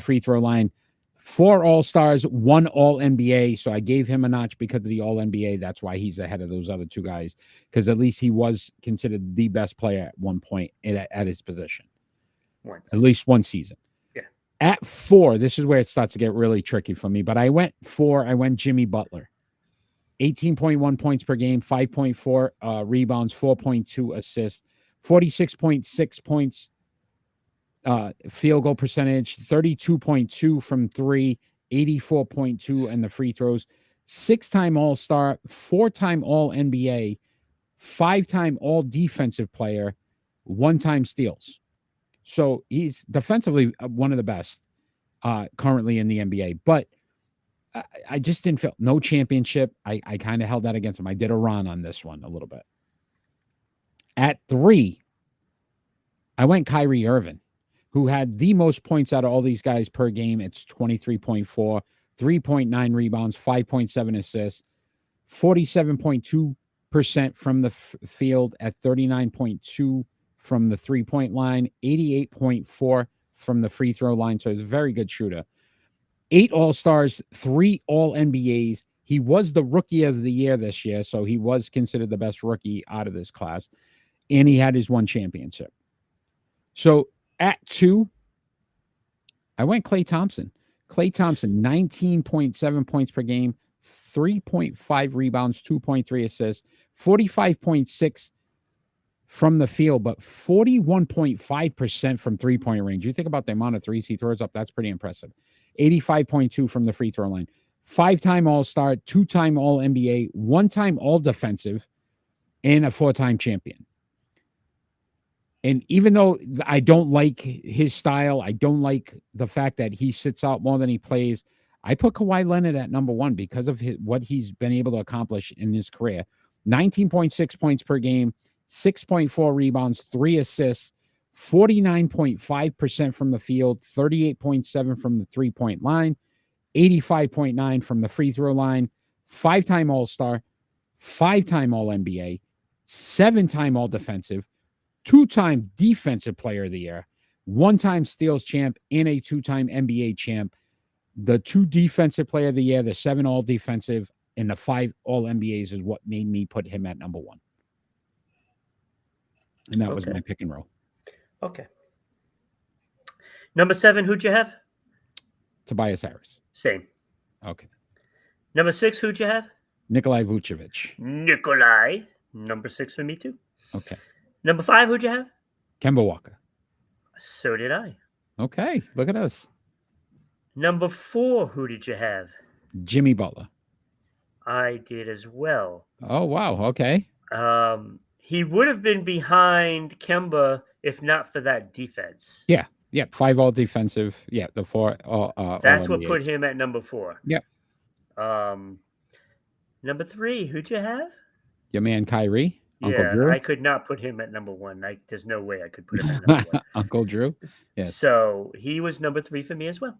free throw line. 4 All-Stars, 1 All-NBA. So I gave him a notch because of the All-NBA. That's why he's ahead of those other 2 guys, because at least he was considered the best player at one point at his position. Once. At least one season. Yeah. At 4, this is where it starts to get really tricky for me. But I went Jimmy Butler. 18.1 points per game, 5.4 rebounds, 4.2 assists, 46.6 points field goal percentage, 32.2 from 3, 84.2 and the free throws, 6-time All-Star, 4-time All-NBA, 5-time All-Defensive player, 1-time steals. So he's defensively one of the best currently in the NBA. But I just didn't feel no championship. I kind of held that against him. I did a run on this one a little bit. At 3, I went Kyrie Irving, who had the most points out of all these guys per game. It's 23.4, 3.9 rebounds, 5.7 assists, 47.2% from the field at 39.2 from the three-point line, 88.4 from the free throw line. So he's a very good shooter. 8 All-Stars, 3 All-NBAs. He was the Rookie of the Year this year, so he was considered the best rookie out of this class. And he had his 1 championship. So at 2, I went Klay Thompson. Klay Thompson, 19.7 points per game, 3.5 rebounds, 2.3 assists, 45.6 from the field, but 41.5% from three-point range. You think about the amount of threes he throws up, that's pretty impressive. 85.2 from the free throw line. 5-time All-Star, 2-time All-NBA, 1-time All-Defensive, and a 4-time champion. And even though I don't like his style, I don't like the fact that he sits out more than he plays, I put Kawhi Leonard at number one because of what he's been able to accomplish in his career. 19.6 points per game, 6.4 rebounds, 3 assists, 49.5% from the field, 38.7 from the three-point line, 85.9 from the free throw line, 5-time All-Star, 5-time All-NBA, 7-time All-Defensive, 2-time Defensive Player of the Year, 1-time Steals champ, and a 2-time NBA champ. The 2 Defensive Player of the Year, the 7 All-Defensive, and the 5 All-NBAs is what made me put him at number one. And that was my pick and roll. Okay. Number 7, who'd you have? Tobias Harris. Same. Okay. Number 6, who'd you have? Nikolai Vucevic. Nikolai. Number 6 for me, too. Okay. Number 5, who'd you have? Kemba Walker. So did I. Okay. Look at us. Number 4, who did you have? Jimmy Butler. I did as well. Oh, wow. Okay. He would have been behind Kemba if not for that defense. Yeah. 5 all defensive. Yeah. The 4. That's what put him at number 4. Yep. Number 3, who'd you have? Your man Kyrie. Uncle Drew. I could not put him at number 1. There's no way I could put him at number 1. Uncle Drew. Yes. So he was number 3 for me as well.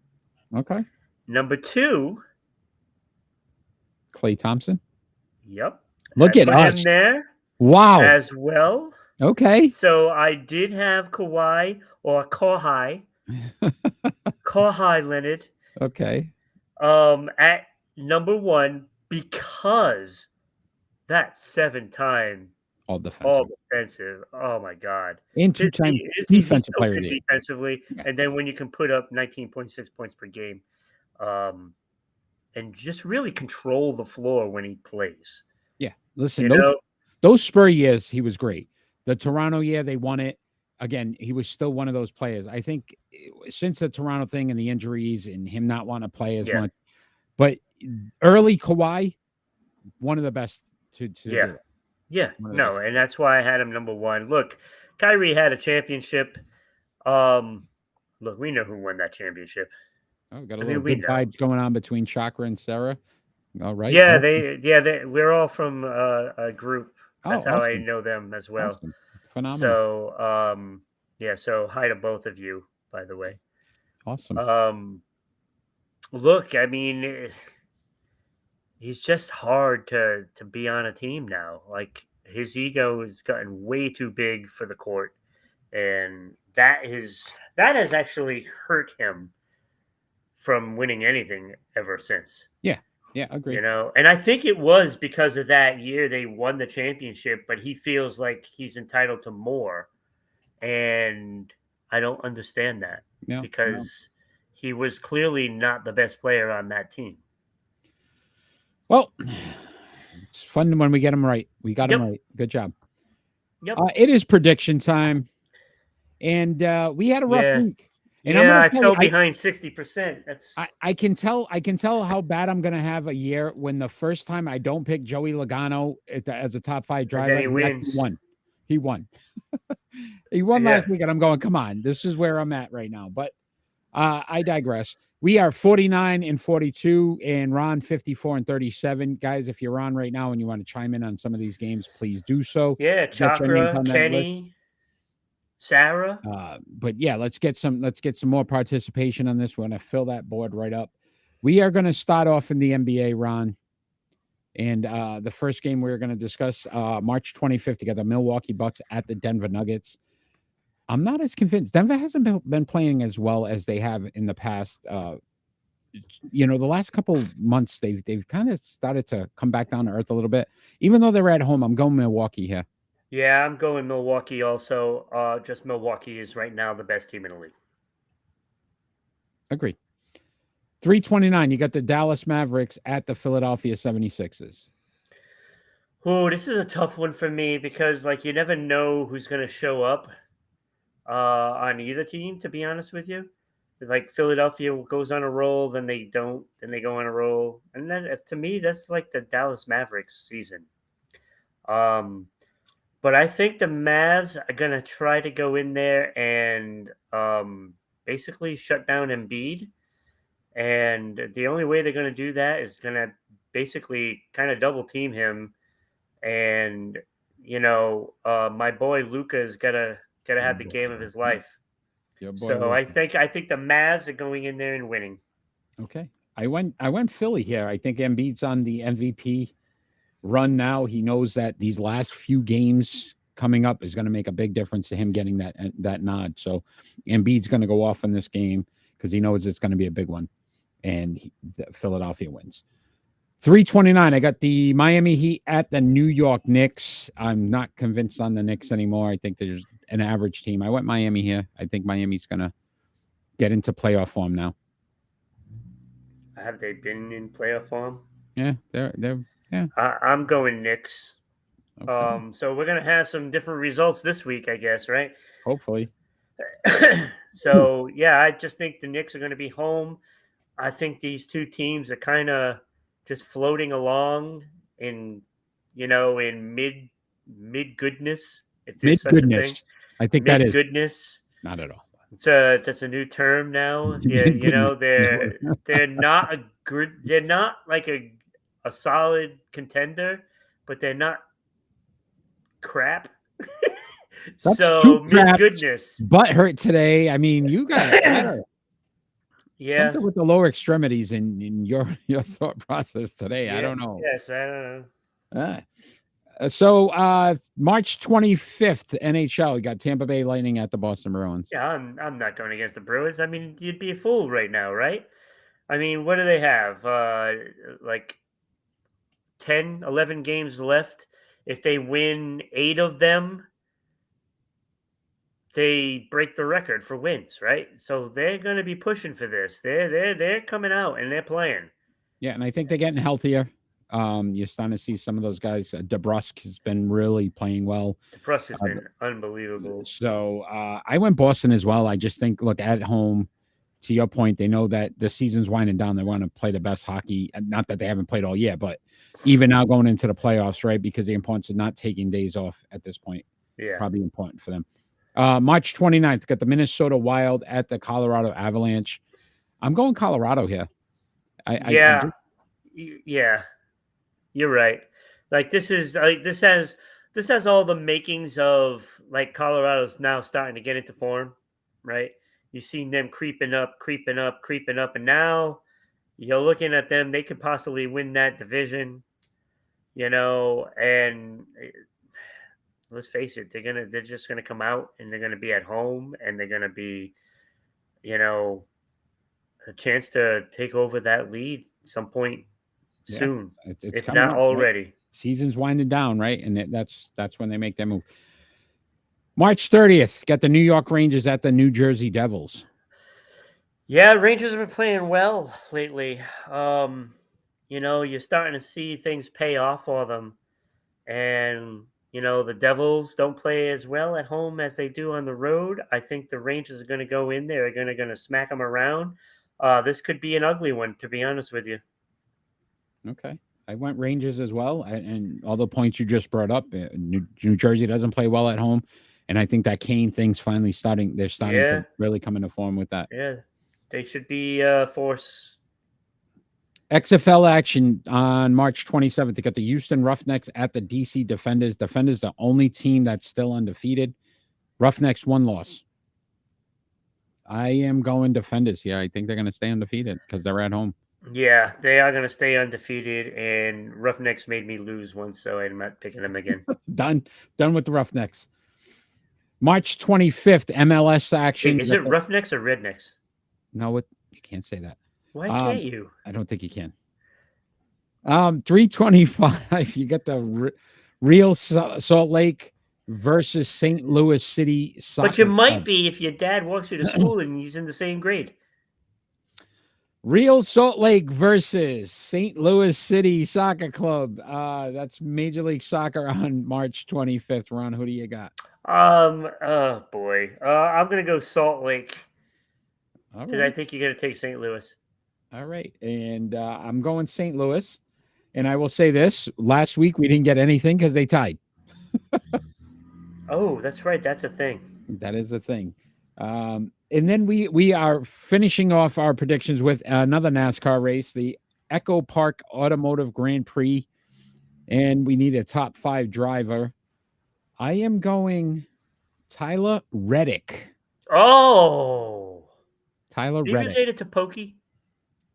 Okay. Number 2. Klay Thompson. Yep. Look at us. Him there. Wow. As well. Okay. So I did have Kawhi or Kawhi. Kawhi Leonard. Okay. At number 1 because that 7-time all defensive. Oh my God. And 2-time defensive player defensively. Yeah. And then when you can put up 19.6 points per game, and just really control the floor when he plays. Yeah. Listen, those Spur years, he was great. The Toronto year, they won it. Again, he was still one of those players. I think since the Toronto thing and the injuries and him not wanting to play as much, but early Kawhi, one of the best to do it. Yeah. No, and that's why I had him number 1. Look, Kyrie had a championship. Look, we know who won that championship. Oh, got a little good vibes going on between Chakra and Sarah. All right. Yeah, we're all from a group. That's how I know them as well. Awesome. Phenomenal. So, so hi to both of you, by the way. Awesome. Look, I mean, he's just hard to be on a team now. Like, his ego has gotten way too big for the court, and that has actually hurt him from winning anything ever since. Yeah, agreed. And I think it was because of that year they won the championship, but he feels like he's entitled to more. And I don't understand that because he was clearly not the best player on that team. Well, it's fun when we get him right. We got him right. Good job. Yep. It is prediction time. And we had a rough week. And I fell behind 60%. That's I can tell how bad I'm gonna have a year when the first time I don't pick Joey Logano as a top 5 driver. He wins. He won. He won last week, and I'm going, come on, this is where I'm at right now. But I digress. We are 49-42, and Ron 54-37. Guys, if you're on right now and you want to chime in on some of these games, please do so. Yeah, Chakra, Kenny. Sarah. But yeah, let's get some more participation on this. We're going to fill that board right up. We are going to start off in the NBA, Ron. And the first game we're going to discuss, March 25th, together, Milwaukee Bucks at the Denver Nuggets. I'm not as convinced. Denver hasn't been playing as well as they have in the past. The last couple months, they've kind of started to come back down to earth a little bit. Even though they're at home, I'm going Milwaukee here. Yeah, I'm going Milwaukee also. Just Milwaukee is right now the best team in the league. Agreed. 329, you got the Dallas Mavericks at the Philadelphia 76ers. Oh, this is a tough one for me because like you never know who's going to show up on either team, to be honest with you. Like Philadelphia goes on a roll, then they don't, then they go on a roll. And then to me, that's like the Dallas Mavericks season. But I think the Mavs are going to try to go in there and basically shut down Embiid. And the only way they're going to do that is going to basically kind of double team him. And, my boy Luka's got to have the game of his life. So I think the Mavs are going in there and winning. Okay. I went Philly here. I think Embiid's on the MVP run now. He knows that these last few games coming up is going to make a big difference to him getting that nod. So Embiid's going to go off in this game because he knows it's going to be a big one. And Philadelphia wins. 329, I got the Miami Heat at the New York Knicks. I'm not convinced on the Knicks anymore. I think there's an average team. I went Miami here. I think Miami's going to get into playoff form now. Have they been in playoff form? Yeah, they're yeah. I'm going Knicks. Okay. So we're going to have some different results this week, I guess, right? Hopefully. So, yeah, I just think the Knicks are going to be home. I think these two teams are kind of just floating along in mid goodness. If there's such a thing. I think that is goodness. Not at all. That's a new term now. Yeah, they're not a good. They're not like a solid contender, but they're not crap. So mid goodness. Butt hurt today. I mean, you got something with the lower extremities in your thought process today. Yeah, I don't know. Yes, I don't know. So March 25th, NHL, you got Tampa Bay Lightning at the Boston Bruins. Yeah, I'm not going against the Bruins. I mean, you'd be a fool right now, right? I mean, what do they have? Like 10, 11 games left. If they win 8 of them, they break the record for wins, right? So they're going to be pushing for this. They're coming out and they're playing. Yeah, and I think they're getting healthier. You're starting to see some of those guys. DeBrusque has been really playing well. DeBrusque has been unbelievable. So I went Boston as well. I just think, look, at home, to your point, they know that the season's winding down. They want to play the best hockey. Not that they haven't played all year, but even now going into the playoffs, right? Because the importance of not taking days off at this point. Yeah. Probably important for them. March 29th, got the Minnesota Wild at the Colorado Avalanche. I'm going Colorado here. Yeah. You're right. Like this has all the makings of like Colorado's now starting to get into form, right? You've seen them creeping up, and now you're looking at them. They could possibly win that division, and let's face it, they're just gonna come out and they're gonna be at home and they're gonna be, a chance to take over that lead at some point soon, if not already. Right? Season's winding down, right? And that's when they make their move. March 30th, got the New York Rangers at the New Jersey Devils. Yeah, Rangers have been playing well lately. You're starting to see things pay off for them. And, the Devils don't play as well at home as they do on the road. I think the Rangers are going to go in there, are going to smack them around. This could be an ugly one, to be honest with you. Okay. I went Rangers as well. And all the points you just brought up, New Jersey doesn't play well at home. And I think that Kane thing's finally starting. They're starting to really come into form with that. Yeah. They should be force. XFL action on March 27th. They got the Houston Roughnecks at the DC Defenders. Defenders, the only team that's still undefeated. Roughnecks, 1 loss. I am going Defenders here. I think they're going to stay undefeated because they're at home. Yeah, they are going to stay undefeated, and Roughnecks made me lose once, so I'm not picking them again. Done with the Roughnecks. March 25th, MLS action. Wait, is it Roughnecks or Rednecks? No, you can't say that. Why can't you? I don't think you can. 325, you got the Real Salt Lake versus St. Louis City Soccer But you might Club. be if your dad walks you to school and he's in the same grade. Real Salt Lake versus St. Louis City Soccer Club. That's Major League Soccer on March 25th. Ron, who do you got? Oh boy. I'm gonna go Salt Lake All because I right. think you're gonna take St. Louis. All right. And I'm going St. Louis. And I will say this, last week we didn't get anything because they tied. Oh, that's right. That's a thing. That is the thing. And then we are finishing off our predictions with another NASCAR race, the Echo Park Automotive Grand Prix. And we need a top 5 driver. I am going Tyler Reddick. Oh, Tyler is he Reddick. related to Pokey?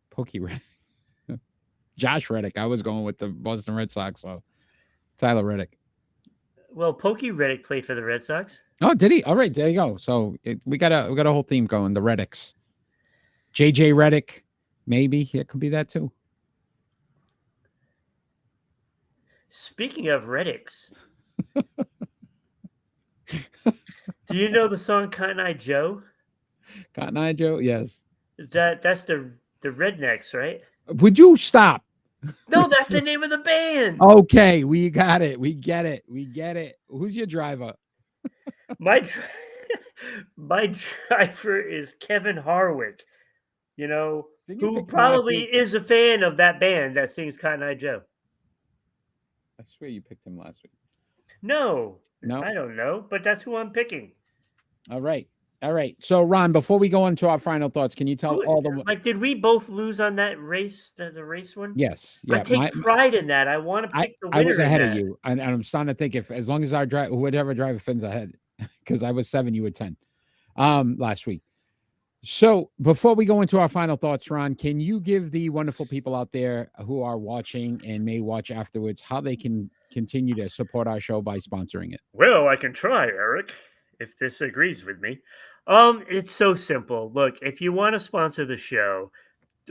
Pokey Reddick. Josh Reddick. I was going with the Boston Red Sox, so Tyler Reddick. Well, Pokey Reddick played for the Red Sox. Oh, did he? All right, there you go. So we got a whole theme going. The Reddicks. JJ Reddick, maybe it could be that too. Speaking of Reddicks, do you know the song Cotton Eye Joe? Cotton Eye Joe, yes. That's the Rednecks, right? Would you stop? No, that's the name of the band. Okay, we got it. We get it. We get it. Who's your driver? My my driver is Kevin Harwick. You know, Didn't you who pick him last probably week? is a fan of that band that sings Cotton Eye Joe. I swear you picked him last week. No, No? I don't know, but that's who I'm picking. All right. All right. So, Ron, before we go into our final thoughts, can you tell all the Like, did we both lose on that race, the race one? Yes. I Yeah. take pride in that. I want to pick the winner. I was ahead in of that. you, and I'm starting to think if as long as our driver, whatever driver fins ahead, because I was 7, you were 10, last week. So before we go into our final thoughts, Ron, can you give the wonderful people out there who are watching and may watch afterwards how they can continue to support our show by sponsoring it? Well, I can try, Eric, if this agrees with me. It's so simple. Look, if you want to sponsor the show,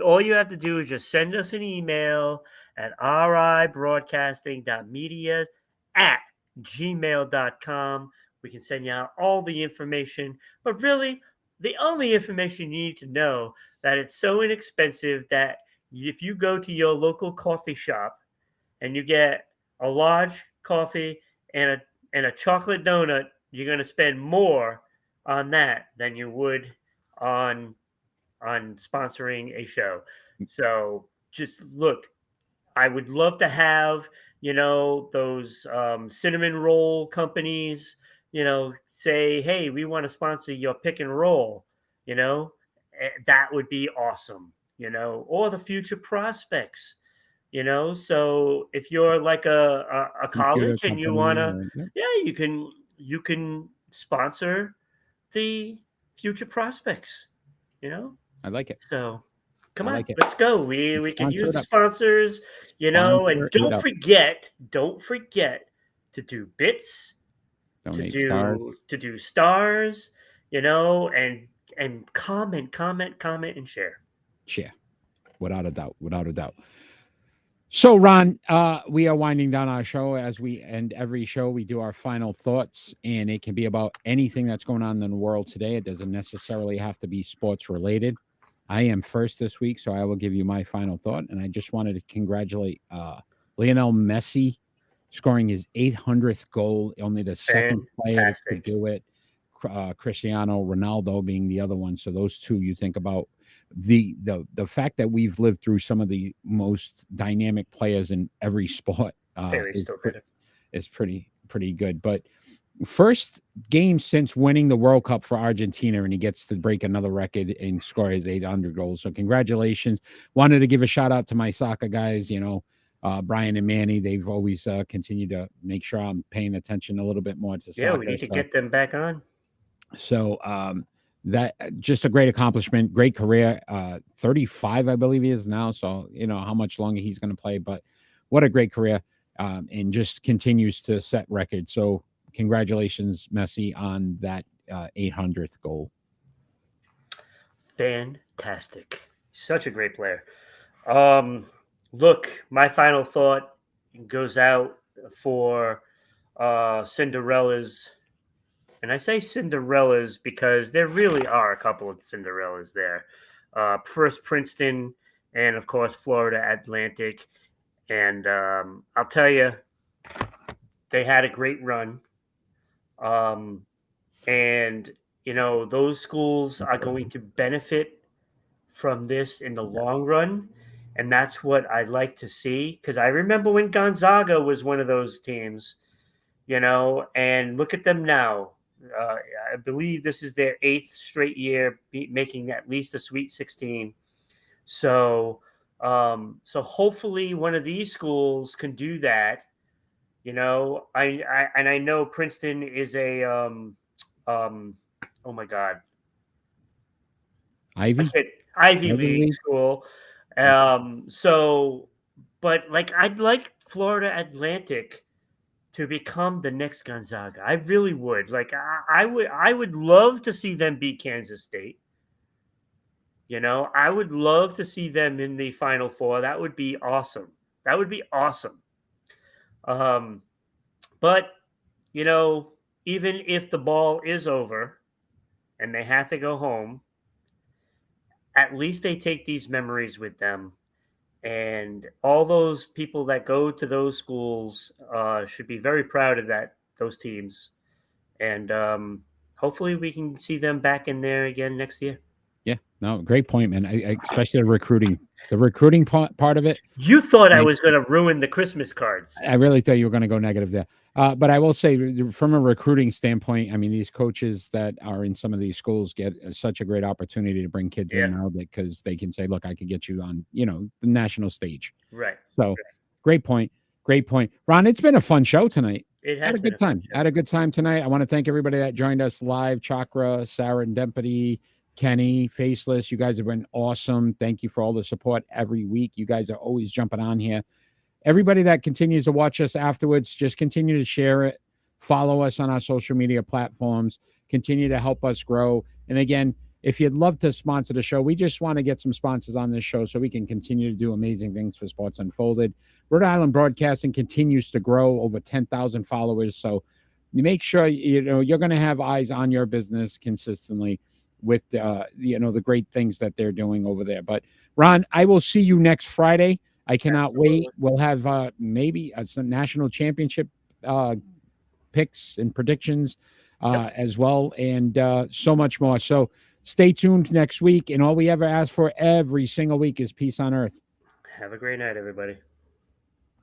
all you have to do is just send us an email at ribroadcasting.media@gmail.com. We can send you out all the information, but really, the only information you need to know that it's so inexpensive that if you go to your local coffee shop and you get a large coffee and a chocolate donut, you're going to spend more on that than you would on sponsoring a show. So just look, I would love to have, those cinnamon roll companies, say, hey, we want to sponsor your pick and roll, that would be awesome, or the future prospects, so if you're like a Computer college and you company, want to, yep, yeah, you can sponsor the future prospects, I like it. so come I on, like it. let's go. We can Sponsor use it the up. sponsors, and Sponsor it don't up. forget to do bits, Donate stars. to do stars, and comment, and share. Share. Without a doubt. Without a doubt. So, Ron, we are winding down our show. As we end every show, we do our final thoughts, and it can be about anything that's going on in the world today. It doesn't necessarily have to be sports related. I am first this week, so I will give you my final thought. And I just wanted to congratulate Lionel Messi scoring his 800th goal, only the second player to do it. Cristiano Ronaldo being the other one. So those two, you think about the fact that we've lived through some of the most dynamic players in every sport is pretty good. But first game since winning the World Cup for Argentina, and he gets to break another record and score his 800 goals. So congratulations. Wanted to give a shout out to my soccer guys, Brian and Manny. They've always continued to make sure I'm paying attention a little bit more to soccer. Yeah, we need to get them back on. So that just a great accomplishment, great career. 35, I believe he is now. So how much longer he's going to play, but what a great career, and just continues to set records. So congratulations, Messi, on that 800th goal. Fantastic, such a great player. Look, my final thought goes out for Cinderella's. And I say Cinderellas because there really are a couple of Cinderellas there. First Princeton, and of course Florida Atlantic. And I'll tell you, they had a great run. And those schools are going to benefit from this in the long run. And that's what I'd like to see. Because I remember when Gonzaga was one of those teams, and look at them now. I believe this is their 8th straight year making at least a Sweet 16. So hopefully one of these schools can do that. I know Princeton is a oh my God, Ivy League school. But I'd like Florida Atlantic to become the next Gonzaga. I really would. I would love to see them beat Kansas State. I would love to see them in the Final Four. That would be awesome. But even if the ball is over and they have to go home, at least they take these memories with them. And all those people that go to those schools should be very proud of those teams. And hopefully we can see them back in there again next year. Yeah, no, great point, man. Especially the recruiting part of it. You thought I was going to ruin the Christmas cards. I really thought you were going to go negative there. But I will say, from a recruiting standpoint, I mean, these coaches that are in some of these schools get such a great opportunity to bring kids in now because they can say, look, I could get you on, the national stage. Right. So great point. Ron, it's been a fun show tonight. It has had a good time. Had a good time tonight. I want to thank everybody that joined us live. Chakra, Sarah and Dempity, Kenny, Faceless, you guys have been awesome. Thank you for all the support every week. You guys are always jumping on here. Everybody that continues to watch us afterwards, just continue to share it. Follow us on our social media platforms. Continue to help us grow. And again, if you'd love to sponsor the show, we just want to get some sponsors on this show so we can continue to do amazing things for Sports Unfolded. Rhode Island Broadcasting continues to grow, over 10,000 followers. So you make sure, you're going to have eyes on your business consistently with the great things that they're doing over there. But Ron, I will see you next Friday. I cannot wait. We'll have maybe some national championship picks and predictions as well, and so much more. So stay tuned next week. And all we ever ask for every single week is peace on earth. Have a great night, everybody.